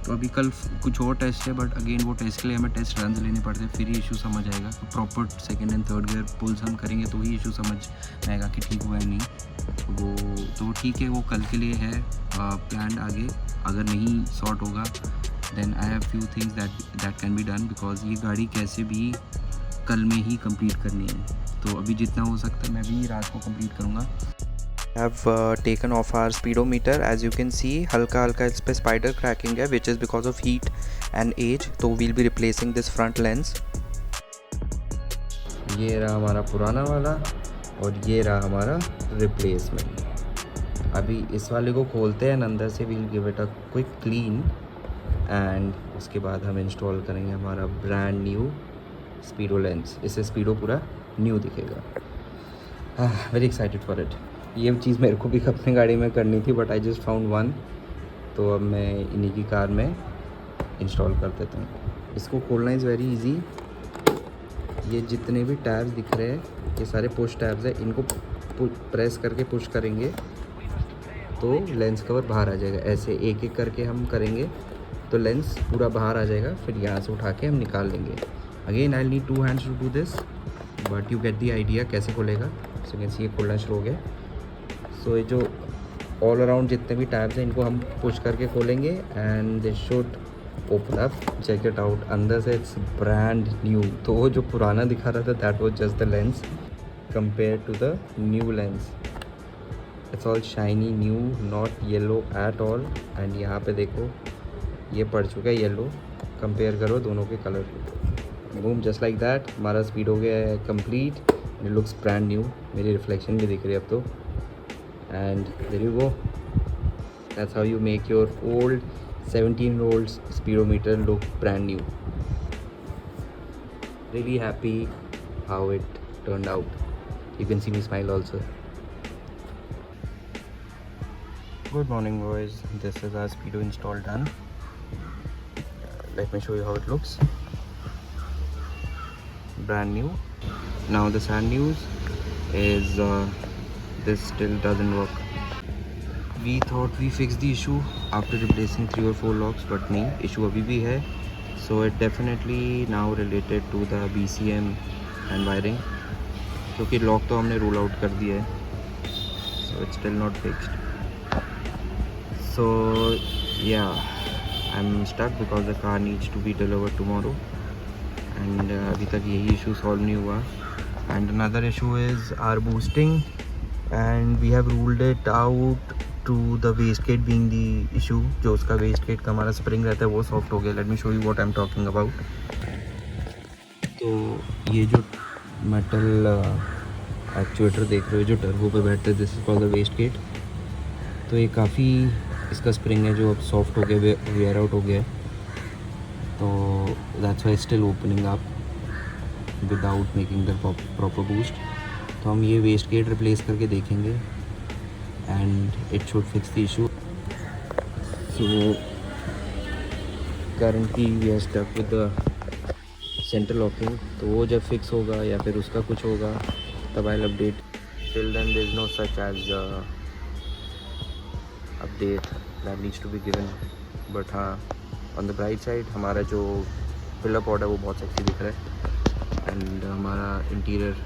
तो अभी कल कुछ और टेस्ट है, बट अगेन वो टेस्ट के लिए हमें टेस्ट रन लेने पड़ते हैं, फिर ही इशू समझ आएगा। तो proper second and third gear pulls हम करेंगे तो ही इशू समझ आएगा कि ठीक हुआ है नहीं। वो तो ठीक है, वो कल के लिए है प्लान। आगे अगर नहीं सॉर्ट होगा then I have few things that can be done, because ये गाड़ी कैसे भी कल में ही कंप्लीट करनी है। तो अभी जितना हो सकता है मैं भी रात को कंप्लीट करूँगा। have taken off our speedometer, as you can see हल्का हल्का इस पे spider cracking है, which is because of heat and age। तो we'll be replacing this front lens। ये रहा हमारा पुराना वाला और ये रहा हमारा रिप्लेसमेंट। अभी इस वाले को खोलते हैं, अंदर से we'll give it a quick clean and उसके बाद हम इंस्टॉल करेंगे हमारा ब्रांड न्यू स्पीडो लेंस। इससे स्पीडो पूरा न्यू दिखेगा। Very excited for it. ये चीज़ मेरे को भी अपनी गाड़ी में करनी थी, but I just found one, तो अब मैं इन्हीं की कार में इंस्टॉल कर देता हूँ। इसको खोलना इज़ वेरी इजी। ये जितने भी टैब्स दिख रहे हैं ये सारे पुश टैब्स हैं, इनको प्रेस करके पुश करेंगे तो लेंस कवर बाहर आ जाएगा। ऐसे एक एक करके हम करेंगे तो लेंस पूरा बाहर आ जाएगा, फिर यहाँ से उठा के हम निकाल लेंगे। Again I need 2 hands to do this, but you get the idea कैसे खोलेगा। सो कैसे ये खोलना शुरू हो गया। सो ये जो ऑल अराउंड जितने भी टैब्स हैं इनको हम पुश करके खोलेंगे and they should open up. Check it out, अंदर से इट्स ब्रांड न्यू। तो वो जो पुराना दिखा रहा था that was just the lens compare to the new lens. It's all shiny new, not yellow at all. And यहाँ पे देखो ये पड़ चुका है येलो, कंपेयर करो दोनों के colour. Boom, just like that हमारा स्पीड हो गया है complete. It looks brand new. मेरी रिफ्लेक्शन भी दिख रही है अब तो। And there you go. That's how you make your old 17-year-old speedometer look brand new. Really happy how it turned out. You can see me smile also. Good morning boys, this is our speedo install done. Let me show you how it looks. Brand new. Now the sad news is this still doesn't work. We thought we fixed the issue after replacing 3 or 4 locks, but नहीं, issue अभी भी है। So it definitely now related to the BCM and wiring, क्योंकि lock तो हमने rule out कर दिया है। So it's still not fixed. So yeah, I'm stuck because the car needs to be delivered tomorrow and अभी तक यही issue solve नहीं हुआ। And another issue is our boosting, and we have ruled it out to the wastegate being the issue. जो उसका wastegate का हमारा spring रहता है वो soft हो गया. Let me show you what I'm talking about. तो ये जो metal actuator देख रहे हो जो turbo पे बैठते हैं, this is called the wastegate. तो ये काफ़ी इसका spring है जो अब soft हो गया, wear out हो गया. तो that's why it's still opening up without making the proper boost. तो हम ये वेस्ट गेट रिप्लेस करके देखेंगे and it should fix the issue. So currently we are stuck with the centre locking. तो वो जब फिक्स होगा या फिर उसका कुछ होगा तब I will update. Till then there is no such as update that needs to be given. But हाँ, ऑन द ब्राइट साइड हमारा जो फिलअप पॉड है वो बहुत सेक्सी दिख रहा है. एंड हमारा इंटीरियर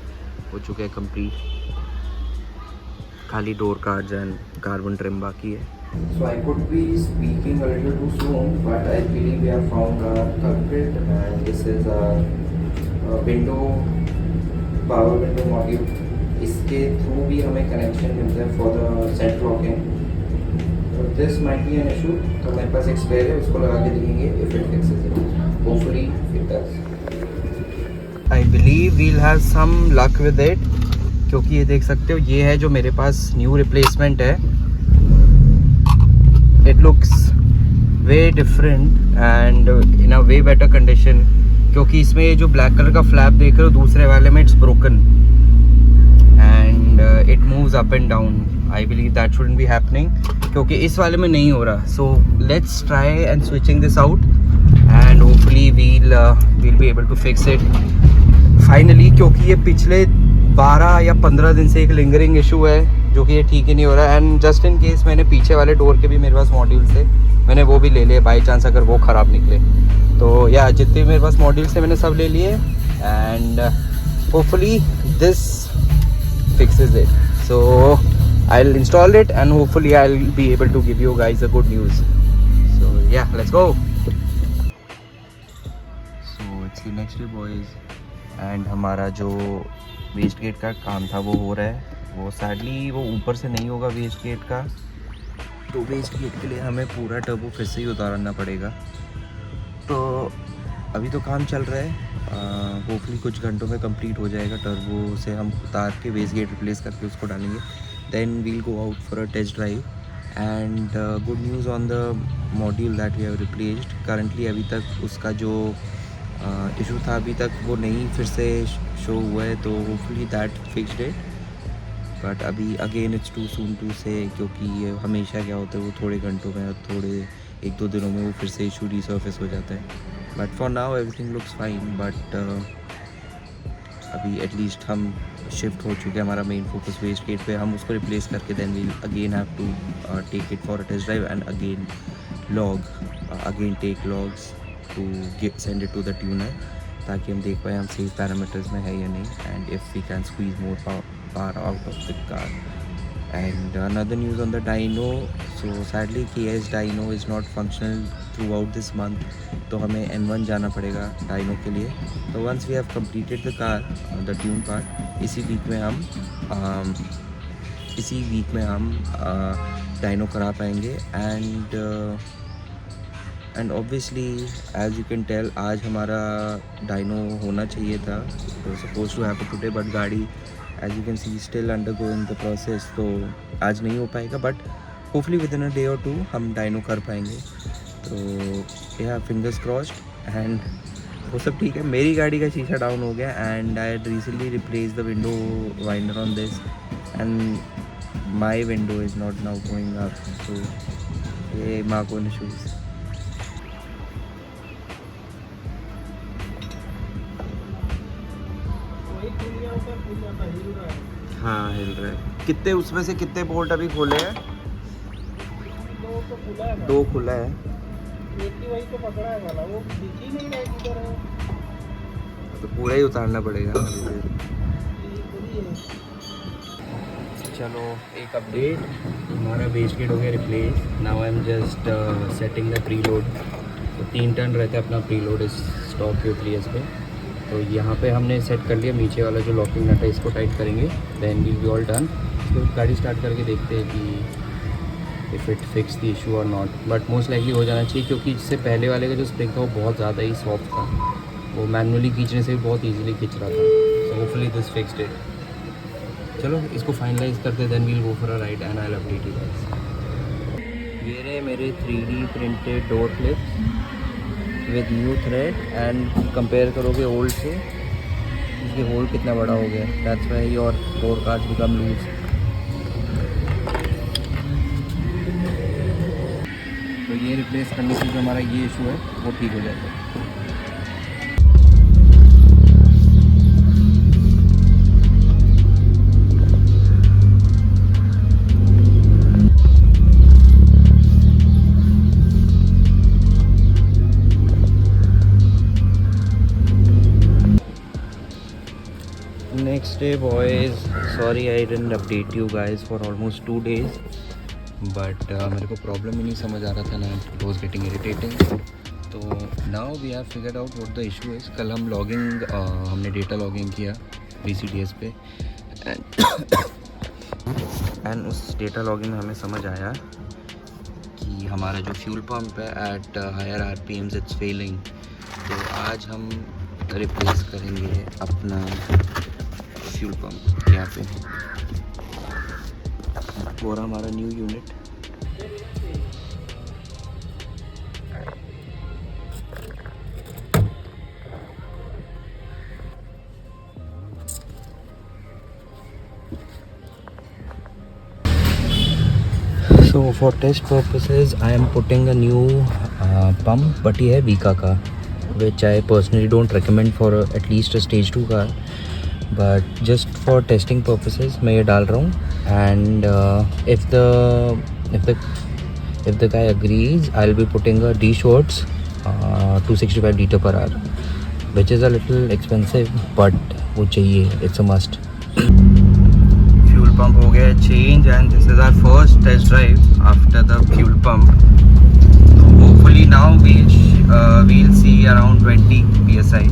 हो चुका है कंप्लीट. खाली door cards and carbon trim बाकी है. So I could be speaking a little too soon, but I believe we have found our culprit, and this is our window power window module. इसके through भी हमें connection मिलता है for the centre locking. तो this might be an issue. तो हमारे पास एक spare है, उसको लगा के देखेंगे if it fixes it. Hopefully it does. I believe we'll have some luck with it, क्योंकि ये देख सकते हो ये है जो मेरे पास न्यू रिप्लेसमेंट है. It looks way different and in a way better condition, क्योंकि इसमें ये जो ब्लैक कलर का फ्लैप देख रहे हो दूसरे वाले में it's broken and it moves up and down. I believe that shouldn't be happening, क्योंकि इस वाले में नहीं हो रहा. So let's try and switching this out and hopefully we'll be able to fix it finally. क्योंकि ये पिछले 12 या 15 दिन से एक लिंगरिंग इशू है जो कि ये ठीक ही नहीं हो रहा है. एंड जस्ट इन केस मैंने पीछे वाले डोर के भी मेरे पास मॉड्यूल्स थे, मैंने वो भी ले लिए बाई चांस अगर वो ख़राब निकले. तो या जितने मेरे पास मॉड्यूल्स थे मैंने सब ले लिए and hopefully this fixes it. So I will install it and hopefully I will be able to give you guys a good news. So yeah let's go. So it's the next day boys. And हमारा जो waste gate का काम था वो हो रहा है. वो सैडली वो ऊपर से नहीं होगा वेस्ट गेट का. तो वेस्ट गेट के लिए हमें पूरा टर्बो फिर से ही उतारना पड़ेगा. तो अभी तो काम चल रहा है. होपफुली कुछ घंटों में कंप्लीट हो जाएगा. टर्बो से हम उतार के वेस्ट गेट रिप्लेस करके उसको डालेंगे. Then we'll go out for a test drive. And good news on the module that we have replaced. Currently अभी तक उसका जो इशू था अभी तक वो नहीं फिर से शो हुआ है. तो hopefully that fixed it. But अभी again it's too soon to say, क्योंकि ये हमेशा क्या होता है वो थोड़े घंटों में थोड़े 1-2 दिनों में वो फिर से इशू रिसर्फेस हो जाता है. But for now everything looks fine. But अभी एटलीस्ट हम शिफ्ट हो चुके हैं. हमारा मेन फोकस वेस्ट गेट पे. हम उसको रिप्लेस करके then we'll again have to take it for a test drive and again again take logs to send it to the tuner, ताकि हम देख पाए हम सही पैरामीटर्स में है या नहीं. And if we can squeeze more power out of the car. And another news on the dyno. So sadly KS dyno is not functional throughout this month. तो हमें N1 जाना पड़ेगा डाइनो के लिए. तो once we have completed the car the tune part, इसी week में हम डाइनो करा पाएंगे. And obviously as you can tell आज हमारा डाइनो होना चाहिए था. तो suppose to happen today, but गाड़ी as you can see still undergoing the process. तो आज नहीं हो पाएगा. But hopefully within a day और 2 हम डाइनो कर पाएंगे. तो या फिंगर्स क्रॉस्ड. एंड वो सब ठीक है. मेरी गाड़ी का शीशा डाउन हो गया and I had recently replace the window winder on this and my window is not now going up. So ये मार्को इशूज़. हाँ हिल रहा है. कितने उसमें से कितने बोल्ट अभी खोले हैं? 2 खुला है. एक ही वही तो पकड़ा है वाला, वो दिख ही नहीं रहा किधर है. तो पूरा ही उतारना पड़ेगा. चलो एक अपडेट. हमारा वेस्ट गेट हो गया replace. Now I am just setting the pre load. तो 3 टन रहता है अपना प्री लोड इस स्टॉक Q3S पे. तो यहाँ पे हमने सेट कर लिया, नीचे वाला जो लॉकिंग नट है इसको टाइट करेंगे, then we be all done. तो गाड़ी स्टार्ट करके देखते हैं कि if it fix the issue or not, but most likely हो जाना चाहिए, क्योंकि इससे पहले वाले का जो स्प्रिंग था वो बहुत ज़्यादा ही सॉफ्ट था, वो मैनुअली खींचने से भी बहुत ईजिली खींच रहा था। So hopefully this fixed it. चलो इसको फाइनलाइज करते, then we'll go for a ride and I will update you guys. ये रहे मेरे 3D printed door clips with new thread, and compare करोगे ओल्ड से, इसके होल कितना बड़ा हो गया, that's why your door cards become loose. तो ये रिप्लेस करने से जो हमारा ये इशू है वो ठीक हो जाएगा। Next day boys, sorry I didn't update you guys for almost 2 days, but मेरे को प्रॉब्लम ही नहीं समझ आ रहा था ना, it was getting irritating. तो now we have figured out what the issue is. कल हम लॉगिंग हमने डेटा लॉगिंग किया BCDS पे, एंड उस डेटा लॉगिंग में हमें समझ आया कि हमारा जो फ्यूल पंप है at higher RPMs it's failing. तो आज हम रिप्लेस करेंगे अपना फ्यूल पंप यहाँ पे, वो रहा हमारा new unit. So for test purposes I am putting a new pump, but ये है Vika का, which I personally don't recommend for at least a stage 2 car, but just for testing purposes मैं ये डाल रहा हूँ, and if the guy agrees I'll be putting a D Schwartz 265 liter per hour, which is a little expensive but वो चाहिए, it's a must. Fuel pump हो गया change, and this is our first test drive after the fuel pump. So hopefully now we'll see around 20 psi.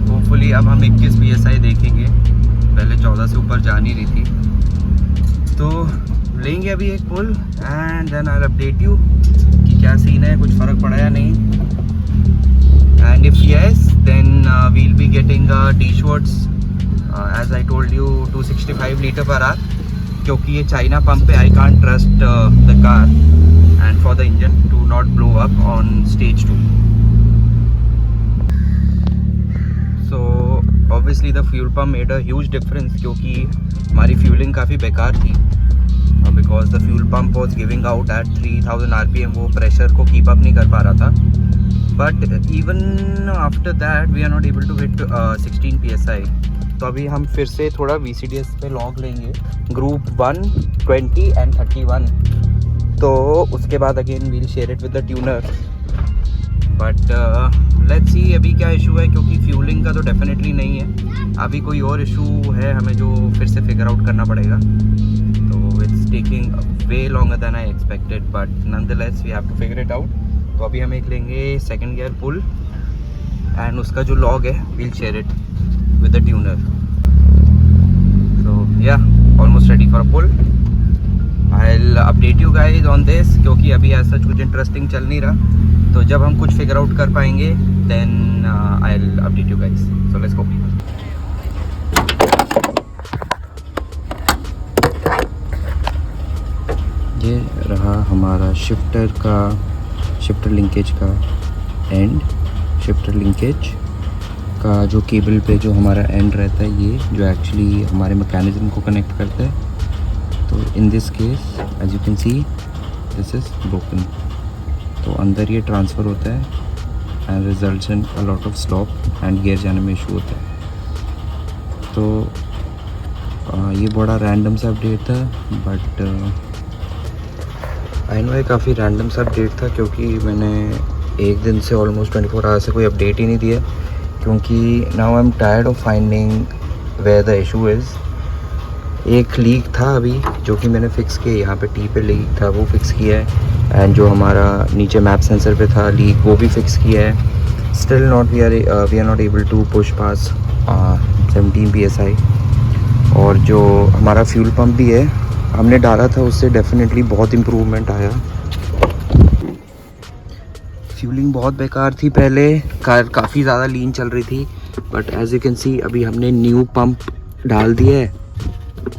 Hopefully अब हम 21 PSI देखेंगे, पहले 14 से ऊपर जा नहीं रही थी। तो लेंगे अभी एक pull and then I update you कि क्या सीन है, कुछ फ़र्क पड़ा या नहीं, and if yes then we'll be getting D Schwartz as I told you 265 litre per hour, क्योंकि ये चाइना पंप पे I can't trust the car and for the engine to not blow up on stage 2. So obviously the fuel pump made a huge difference, क्योंकि हमारी fueling काफ़ी बेकार थी, because the fuel pump was giving out at 3000 RPM, वो pressure को keep up नहीं कर पा रहा था, but even after that we are not able to hit 16 PSI. तो अभी हम फिर से थोड़ा VCDS पे लॉग लेंगे, ग्रुप 1, 20 and 31, तो उसके बाद again we'll share it with the tuner. But let's see अभी क्या इशू है, क्योंकि फ्यूलिंग का तो डेफिनेटली नहीं है, अभी कोई और इशू है हमें जो फिर से फिगर आउट करना पड़ेगा। तो it's taking way longer than I expected, but nonetheless we have to figure it out. तो अभी हम एक लेंगे सेकंड गियर पुल, एंड उसका जो लॉग है we'll share it with the tuner. So yeah almost ready for a pull, I will update you guys on this, क्योंकि अभी ऐसा कुछ इंटरेस्टिंग चल नहीं रहा, तो जब हम कुछ फिगर आउट कर पाएंगे then I will update you guys. So let's go. ये रहा हमारा शिफ्टर लिंकेज का एंड, शिफ्टर लिंकेज का जो केबल पे जो हमारा एंड रहता है, ये जो एक्चुअली हमारे मैकेनिज्म को कनेक्ट करता है। तो in this case as you can see this is broken, तो अंदर ये ट्रांसफ़र होता है and results in a lot of slop and gear जाने में इशू होता है। तो ये बड़ा रैंडम सा अपडेट था, बट आई नो ये काफ़ी रैंडम सा अपडेट था, क्योंकि मैंने एक दिन से ऑलमोस्ट 24 आवर से कोई अपडेट ही नहीं दिया, क्योंकि now I am tired of finding where the issue is. एक लीक था अभी जो कि मैंने फ़िक्स किया, यहाँ पे टी पे लीक था वो फिक्स किया है, एंड जो हमारा नीचे मैप सेंसर पे था लीक वो भी फिक्स किया है। still not we are not able to push past 17 psi. और जो हमारा फ्यूल पंप भी है हमने डाला था उससे डेफिनेटली बहुत इम्प्रूवमेंट आया. फ्यूलिंग बहुत बेकार थी पहले, कार काफ़ी ज़्यादा लीन चल रही थी, but as you can see अभी हमने न्यू पंप डाल दिया है.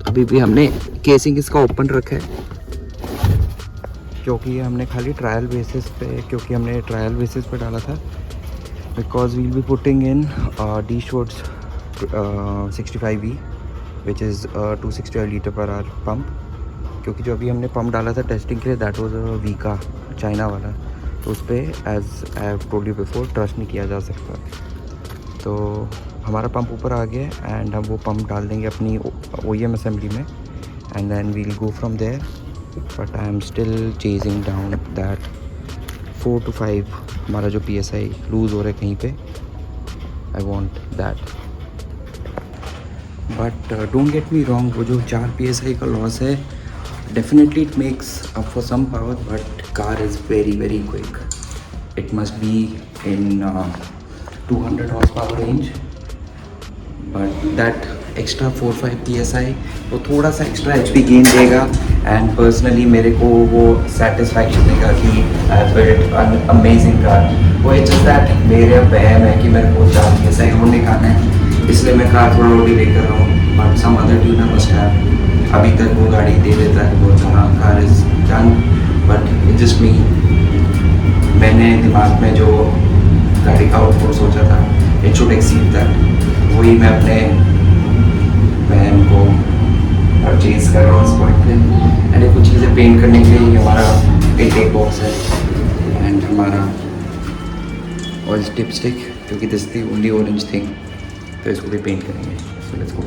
अभी भी हमने केसिंग इसका ओपन रखा है क्योंकि हमने खाली ट्रायल बेसिस पे डाला था. Because we'll be putting in D shorts 65V which is 265 litre per hour pump. क्योंकि जो अभी हमने पंप डाला था टेस्टिंग के लिए that was a weaker China वाला, तो उस पर as I have told you before trust नहीं किया जा सकता. तो हमारा पंप ऊपर आ गया एंड हम वो पंप डाल देंगे अपनी OEM असेंबली में and then we'll go from there. But I am still chasing down that 4 to 5 हमारा जो PSI लूज़ हो रहा है कहीं पे. I want that. But don't get me wrong, वो जो 4 PSI का लॉस है definitely it makes up for some power, but car is very very quick. It must be in 200 horsepower range, but that extra 4-5 PSI वो थोड़ा सा extra HP gain देगा and personally मेरे को वो सेटिस्फैक्शन देगा कि I built an amazing car. वो इट्स जस्ट दैट मेरे वहम है कि मेरे को 4 PSI और निकालना है, इसलिए मैं कार थोड़ा और डिले कर रहा हूँ. But some other tuner must have. अभी तक वो गाड़ी दे देता है, बोलता हाँ car is done. But it just me, मैंने दिमाग में जो गाड़ी का आउटपुट सोचा था इट शुड एक्सीड दैट, वही मैं अपने बहन को परचेज कर रहा हूँ उस पॉइंट पे. एंड ये कुछ चीज़ें पेंट करने के लिए हमारा इंटेक बॉक्स है एंड हमारा ऑयल टिप स्टिक, क्योंकि this the only orange thing, तो इसको भी पेंट करेंगे. सो let's go.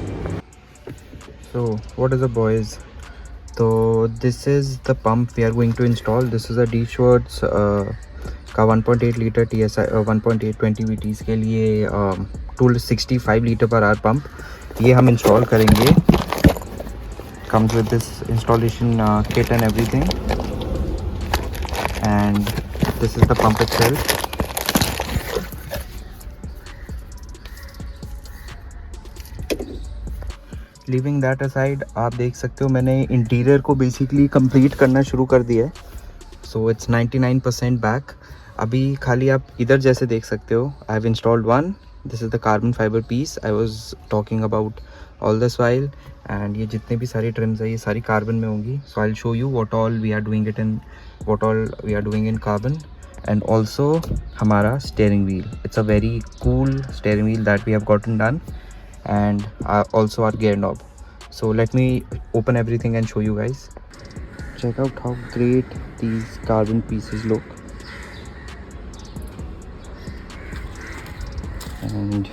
So what is up boys? So this is the pump we are going to install. This is a D Schwartz का 1.8 litre TSI 1.8 20 VTs के लिए 265 litre per hour pump. ये हम install करेंगे. Comes with this installation kit and everything. And this is the pump itself. Living that aside, आप देख सकते हो मैंने इंटीरियर को बेसिकली कंप्लीट करना शुरू कर दिया है. So it's 99% back. अभी खाली आप इधर जैसे देख सकते हो I have installed one. This is the carbon fibre piece I was talking about all this while. And ये जितने भी सारी ट्रिम्स है ये सारी कार्बन में होंगी. So I will show you what all we are doing in carbon. And also हमारा steering wheel, it's a very cool steering wheel that we have gotten done. And also our gear knob. So let me open everything and show you guys. Check out how great these carbon pieces look. And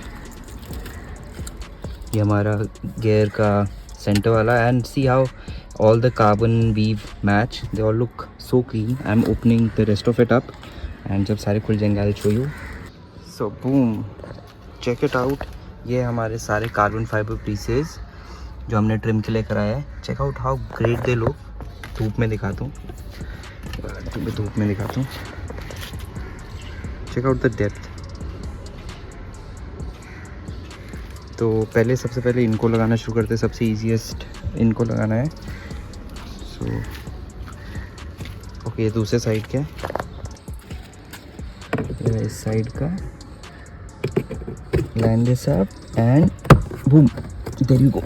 ये हमारा gear का center वाला, and see how all the carbon weave match. They all look so clean. I'm opening the rest of it up and जब सारे खुल जाएंगे I'll show you. So boom, check it out. ये हमारे सारे carbon fibre pieces जो हमने trim के लिए कराया है. Check out how great they look. धूप में दिखाता हूँ, चेक आउट द डेप्थ. तो पहले सबसे पहले इनको लगाना शुरू करते हैं. सबसे ईजीएस्ट इनको लगाना है. सो ओके, दूसरे साइड क्या है, इस साइड का. Line this up and boom, there you go.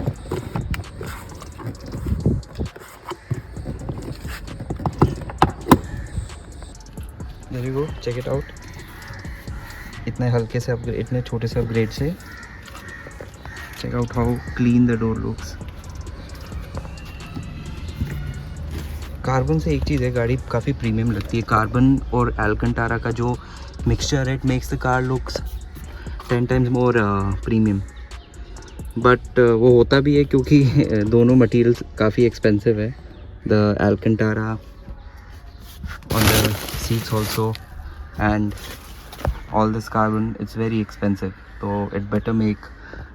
There you go, check it out. इतने हल्के से इतने छोटे से अपग्रेड से check out how clean the door looks. Carbon से एक चीज़ है, गाड़ी काफ़ी प्रीमियम लगती है. कार्बन और एल्कंटारा का जो मिक्सचर है it makes the car looks 10 times more premium. But वो होता भी है क्योंकि दोनों मटेरियल्स काफ़ी एक्सपेंसिव है. The alcantara on the seats also and all this carbon it's very expensive. तो it better make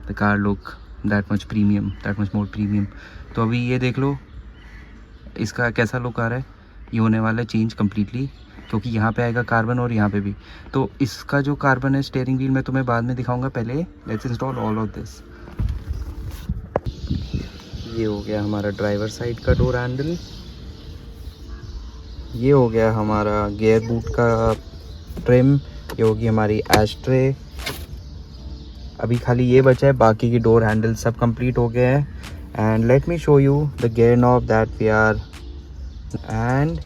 the car look that much more premium. तो अभी ये देख लो इसका कैसा लुक आ रहा है. ये होने वाला है चेंज कम्प्लीटली क्योंकि यहाँ पे आएगा कार्बन और यहाँ पे भी। तो इसका जो कार्बन है स्टीयरिंग व्हील मैं तुम्हें बाद में दिखाऊंगा, पहले let's install all of this. ये हो गया हमारा ड्राइवर साइड का डोर हैंडल, ये हो गया हमारा गियर बूट का ट्रिम, ये होगी हमारी एश ट्रे। अभी खाली ये बचा है, बाकी की डोर हैंडल सब कंप्लीट हो गए हैं। And let me show you the gear knob that we are, and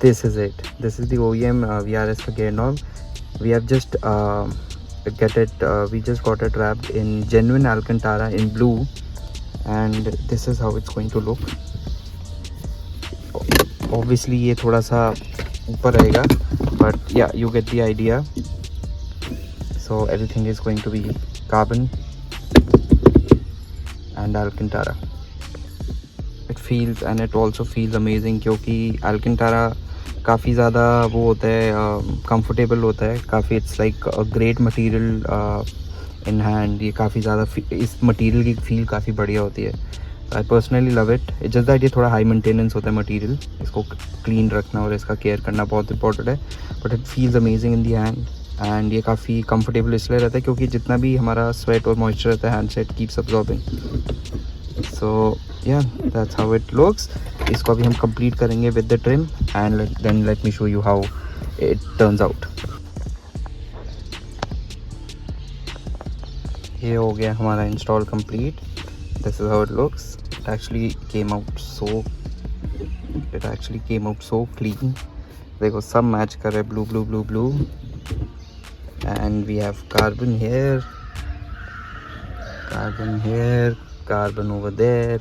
this is it, this is the OEM VRS का gear knob. We have just we just got it wrapped in genuine Alcantara in blue, and this is how it's going to look. Obviously ये थोड़ा सा ऊपर रहेगा, but yeah, you get the idea. So everything is going to be carbon and Alcantara. It feels and it also feels amazing क्योंकि Alcantara काफ़ी ज़्यादा वो होता है, comfortable होता है काफ़ी। It's like a great material in hand. ये काफ़ी ज़्यादा इस material की feel काफ़ी बढ़िया होती है। I personally love it. It's just that ये थोड़ा high maintenance होता है material, इसको clean रखना और इसका care करना बहुत important है। But it feels amazing in the hand. And ये काफ़ी कंफर्टेबल इसलिए रहता है क्योंकि जितना भी हमारा स्वेट और मॉइस्चर रहता है हैंड से इट कीप्स अब्जॉर्बिंग। सो या दैट्स हाउ इट लुक्स। इसको अभी हम कंप्लीट करेंगे with the trim and then let me show you how it turns out. ये हो गया हमारा install complete, this is how it looks. It actually came out so clean. देखो सब मैच कर रहे, blue blue blue blue, and we have carbon here, carbon over there.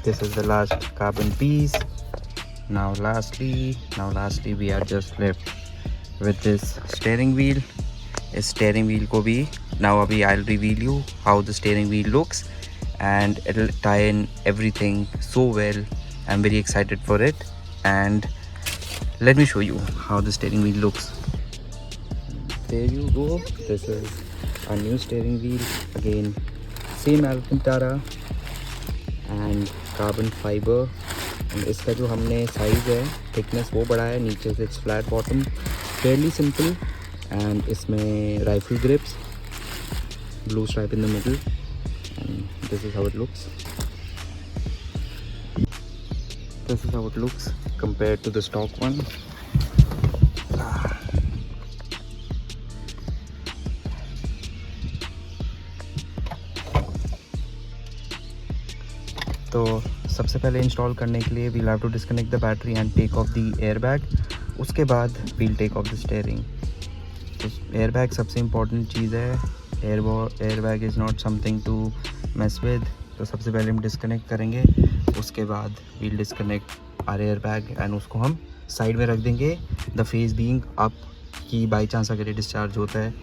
This is the last carbon piece. Now lastly we are just left with this steering wheel. इस steering wheel को भी now अभी I'll reveal you how the steering wheel looks, and it'll tie in everything so well. I'm very excited for it, and let me show you how the steering wheel looks. There you go, this is a new steering wheel, again same Alcantara and carbon fiber. and इसका जो हमने size है, thickness वो बढ़ाया है, नीचे से it's flat bottom, fairly simple, and इसमें rifle grips, blue stripe in the middle, and this is how it looks. This is how it looks compared to the stock one. तो सबसे पहले इंस्टॉल करने के लिए we'll have to disconnect the battery and take off the air bag. उसके बाद we'll take off the steering. तो air bag सबसे इम्पॉर्टेंट चीज़ है, air bag is not something to mess with. तो सबसे पहले हम डिस्कनेक्ट करेंगे, उसके बाद we'll disconnect our air bag and उसको हम साइड में रख देंगे, द फेस बीइंग अप, कि बाई चांस अगर ये डिस्चार्ज होता है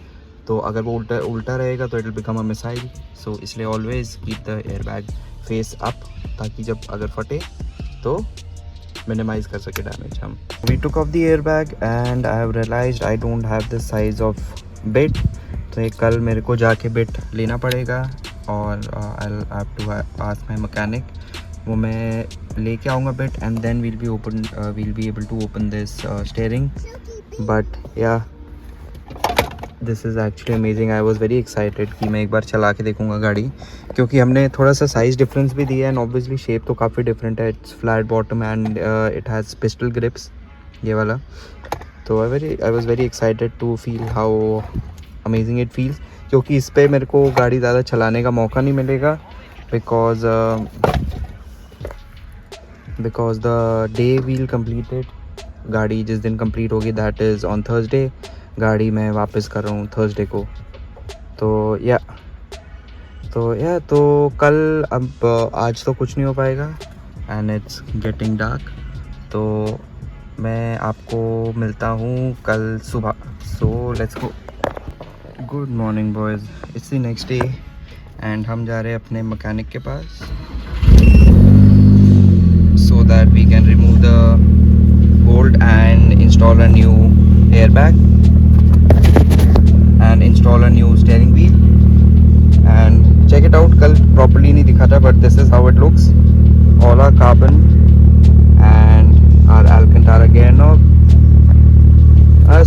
तो अगर वो उल्टा रहेगा तो it will become a missile. So इसलिए always keep the air bag face up, ताकि जब अगर फटे तो मिनिमाइज कर सके डैमेज हम। We took off the air bag and I have realised I don't have the size of bit. तो ये कल मेरे को जाके बिट लेना पड़ेगा और I have to ask my mechanic, वो मैं लेके आऊँगा bit and then we'll be able to open this steering. But yeah this is actually amazing. I was very excited कि मैं एक बार चला के देखूँगा गाड़ी, क्योंकि हमने थोड़ा सा साइज़ डिफरेंस भी दिया है एंड ऑब्वियसली शेप तो काफ़ी डिफरेंट है। It's flat bottom and it has pistol grips, ये वाला। तो I was very excited to feel how amazing it feels, क्योंकि इस पर मेरे को गाड़ी ज़्यादा चलाने का मौका नहीं मिलेगा, because the day will completed. गाड़ी जिस दिन कंप्लीट होगी दैट इज़ ऑन थर्सडे। गाड़ी मैं वापस कर रहा हूँ थर्सडे को। तो कल, अब आज तो कुछ नहीं हो पाएगा एंड इट्स गेटिंग डार्क, तो मैं आपको मिलता हूँ कल सुबह। सो let's go. Good morning boys, it's the next day and हम जा रहे हैं अपने मैकेनिक के पास so that we can remove the bolt and install a new airbag and install a new steering wheel and check it out. कल properly नहीं दिखा था, but this is how it looks. All our carbon and our Alcantara gear knob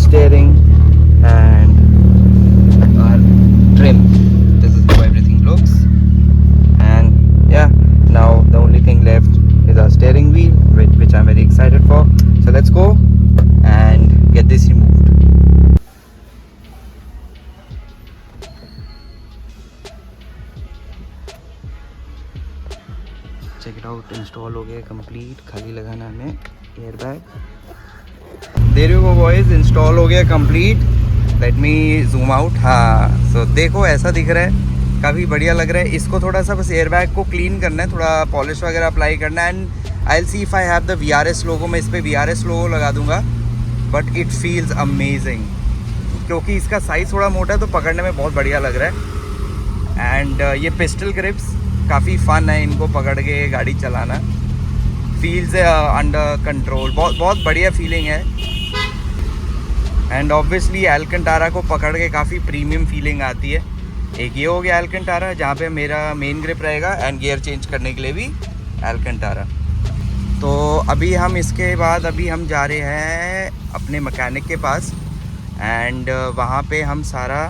steering and our trim. This is how everything looks. And yeah, now the only thing left is our steering wheel, which I'm very excited for. So let's go and get this removed. Check it out, install हो गया complete. खाली लगाना हमें air bag. There you go boys, install हो गया complete. Let me zoom out. हाँ, so देखो ऐसा दिख रहा है, काफ़ी बढ़िया लग रहा है. इसको थोड़ा सा बस एयर बैग को क्लीन करना है, थोड़ा पॉलिश वगैरह अप्लाई करना है. And I will C if I have the VRS लोगो. मैं इस पर VRS लोगो लगा दूंगा. बट इट फील्स अमेजिंग, क्योंकि इसका साइज़ थोड़ा मोटा है तो पकड़ने में बहुत बढ़िया लग रहा है. एंड ये पिस्टल ग्रिप्स काफ़ी फ़न है, इनको पकड़ के गाड़ी चलाना. फील्स अंडर कंट्रोल, बहुत बढ़िया फीलिंग है. एंड ऑब्वियसली एल्कंटारा को पकड़ के काफ़ी प्रीमियम फीलिंग आती है. एक ये हो गया एल्कंटारा, जहाँ पे मेरा मेन ग्रिप रहेगा, एंड गियर चेंज करने के लिए भी एल्कंटारा. तो अभी हम इसके बाद हम जा रहे हैं अपने मैकेनिक के पास. एंड वहाँ पे हम सारा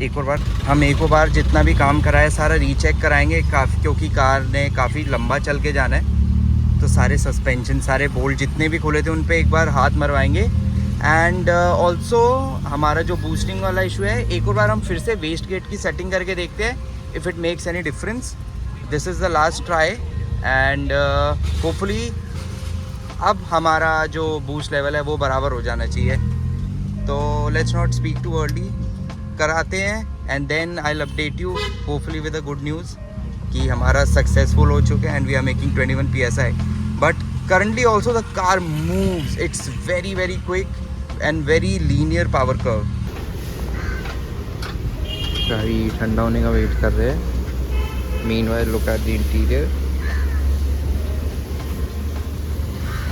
एक और बार जितना भी काम कराया सारा रीचेक कराएंगे, क्योंकि कार ने काफ़ी लंबा चल के जाना है. तो सारे सस्पेंशन, सारे बोल्ट जितने भी खोले थे उन पे एक बार हाथ मरवाएंगे. एंड ऑल्सो हमारा जो बूस्टिंग वाला इशू है, एक और बार हम फिर से वेस्ट गेट की सेटिंग करके देखते हैं if it makes any difference. This is the last try. And hopefully अब हमारा जो बूस्ट लेवल है वो बराबर हो जाना चाहिए. तो let's not speak too early, कराते हैं and then I will update you hopefully with a good news कि हमारा सक्सेसफुल हो चुके हैं and we are making 21 PSI. But currently also the car moves, it's very very quick and very linear power curve. गाड़ी ठंडा होने का wait कर रहे हैं. Meanwhile look at the interior.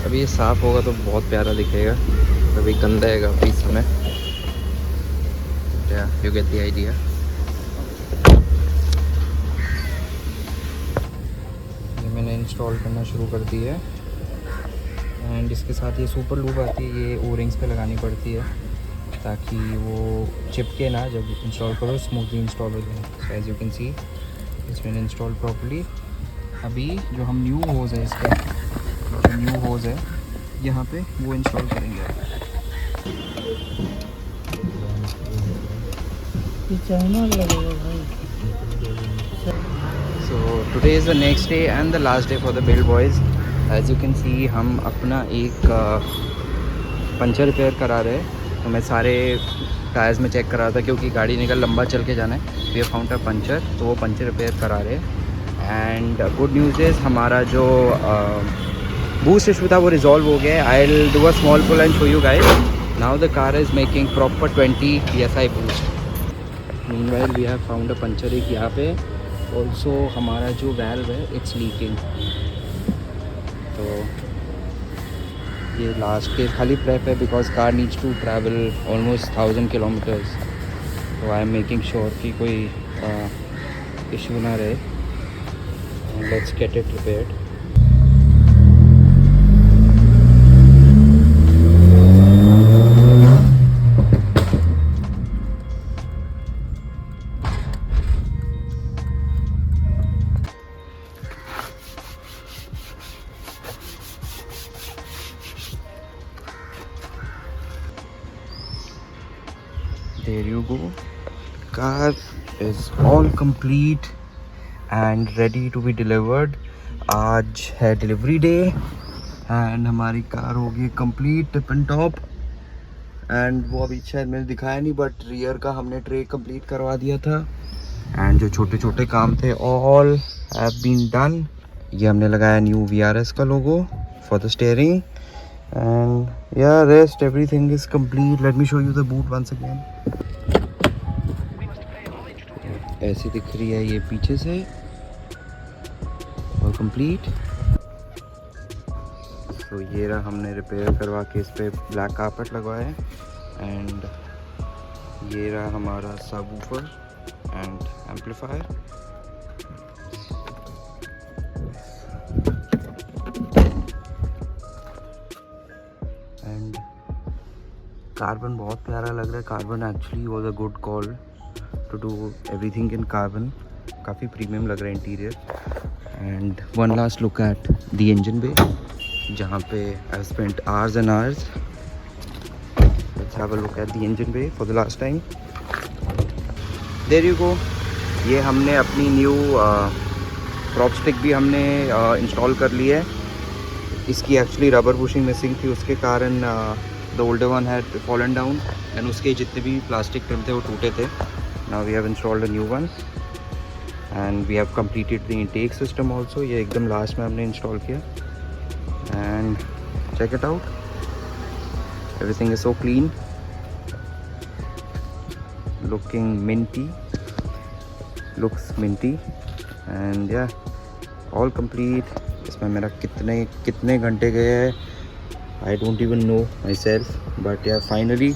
अभी ये साफ़ होगा तो बहुत प्यारा दिखेगा, अभी गंदा है काफ़ी इस समय. You get the idea. ये मैंने इंस्टॉल करना शुरू कर दी है. एंड इसके साथ ये सुपर लूप आती है, ये ओ-रिंग्स पे लगानी पड़ती है ताकि वो चिपके ना, जब इंस्टॉल करो स्मूथली इंस्टॉल हो जाए. So as you can see it's been install properly. अभी जो हम न्यू होज़ है, इसका जो न्यू होज़ है यहाँ पे वो इंस्टॉल करेंगे. So today is the next day and the last day for the build, boys. As you can see, हम अपना एक पंचर रिपेयर करा रहे हैं. तो मैं सारे टायर्स में चेक करा रहा था क्योंकि गाड़ी निकल लंबा चल के जाना है. We have found a puncture, तो वो पंचर रिपेयर करा रहे हैं. एंड गुड न्यूज़ इज़ हमारा जो बूस्ट इशू था वो रिजॉल्व हो गया है. I will do a small pull and show you guys. Now the car is making proper 20 PSI boost. Meanwhile we have found a puncture एक यहाँ पे. ऑल्सो हमारा जो वैल्व है इट्स लीकिंग. तो ये लास्ट के खाली प्रेप है because car needs to travel almost 1000 kilometres. तो आई एम मेकिंग श्योर कि कोई इशू ना रहे. Let's get it repaired. There you go. Car is all complete and ready to be delivered. आज है डिलीवरी डे एंड हमारी car हो गई complete tip and top. And वो अभी शायद मैंने दिखाया नहीं, बट रियर का हमने ट्रे कंप्लीट करवा दिया था. एंड जो छोटे छोटे काम थे ऑल हैव बीन डन. ये हमने लगाया न्यू VRS का लोगो for the steering. And yeah, rest everything is complete. Let me show you the boot once again. ऐसी दिख रही है ये पीछे से और कंप्लीट. तो ये रहा, हमने रिपेयर करवा के इस पे ब्लैक कारपेट लगवाया है. एंड ये रहा हमारा सबवूफर एंड एम्पलीफायर. कार्बन बहुत प्यारा लग रहा है. Carbon actually was a good call to do everything in carbon. काफ़ी प्रीमियम लग रहा है interior. And one last look at the engine bay, जहाँ पे I spent hours and hours. Let's have a look at the engine bay for the last time. There you go. ये हमने अपनी new prop stick भी हमने install कर ली है. इसकी एक्चुअली रबर बुशिंग मिसिंग थी, उसके कारण the older one had fallen down and उसके जितने भी प्लास्टिक ट्रिम थे वो टूटे थे. Now we have installed a new one and we have completed the intake system also. ये एकदम लास्ट में हमने इंस्टॉल किया. And check it out, everything is so clean, looking minty, looks minty. And yeah all complete. इसमें मेरा कितने घंटे गए हैं I don't even know my self. But या finally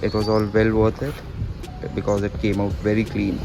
it was all well worth it because it came out very clean.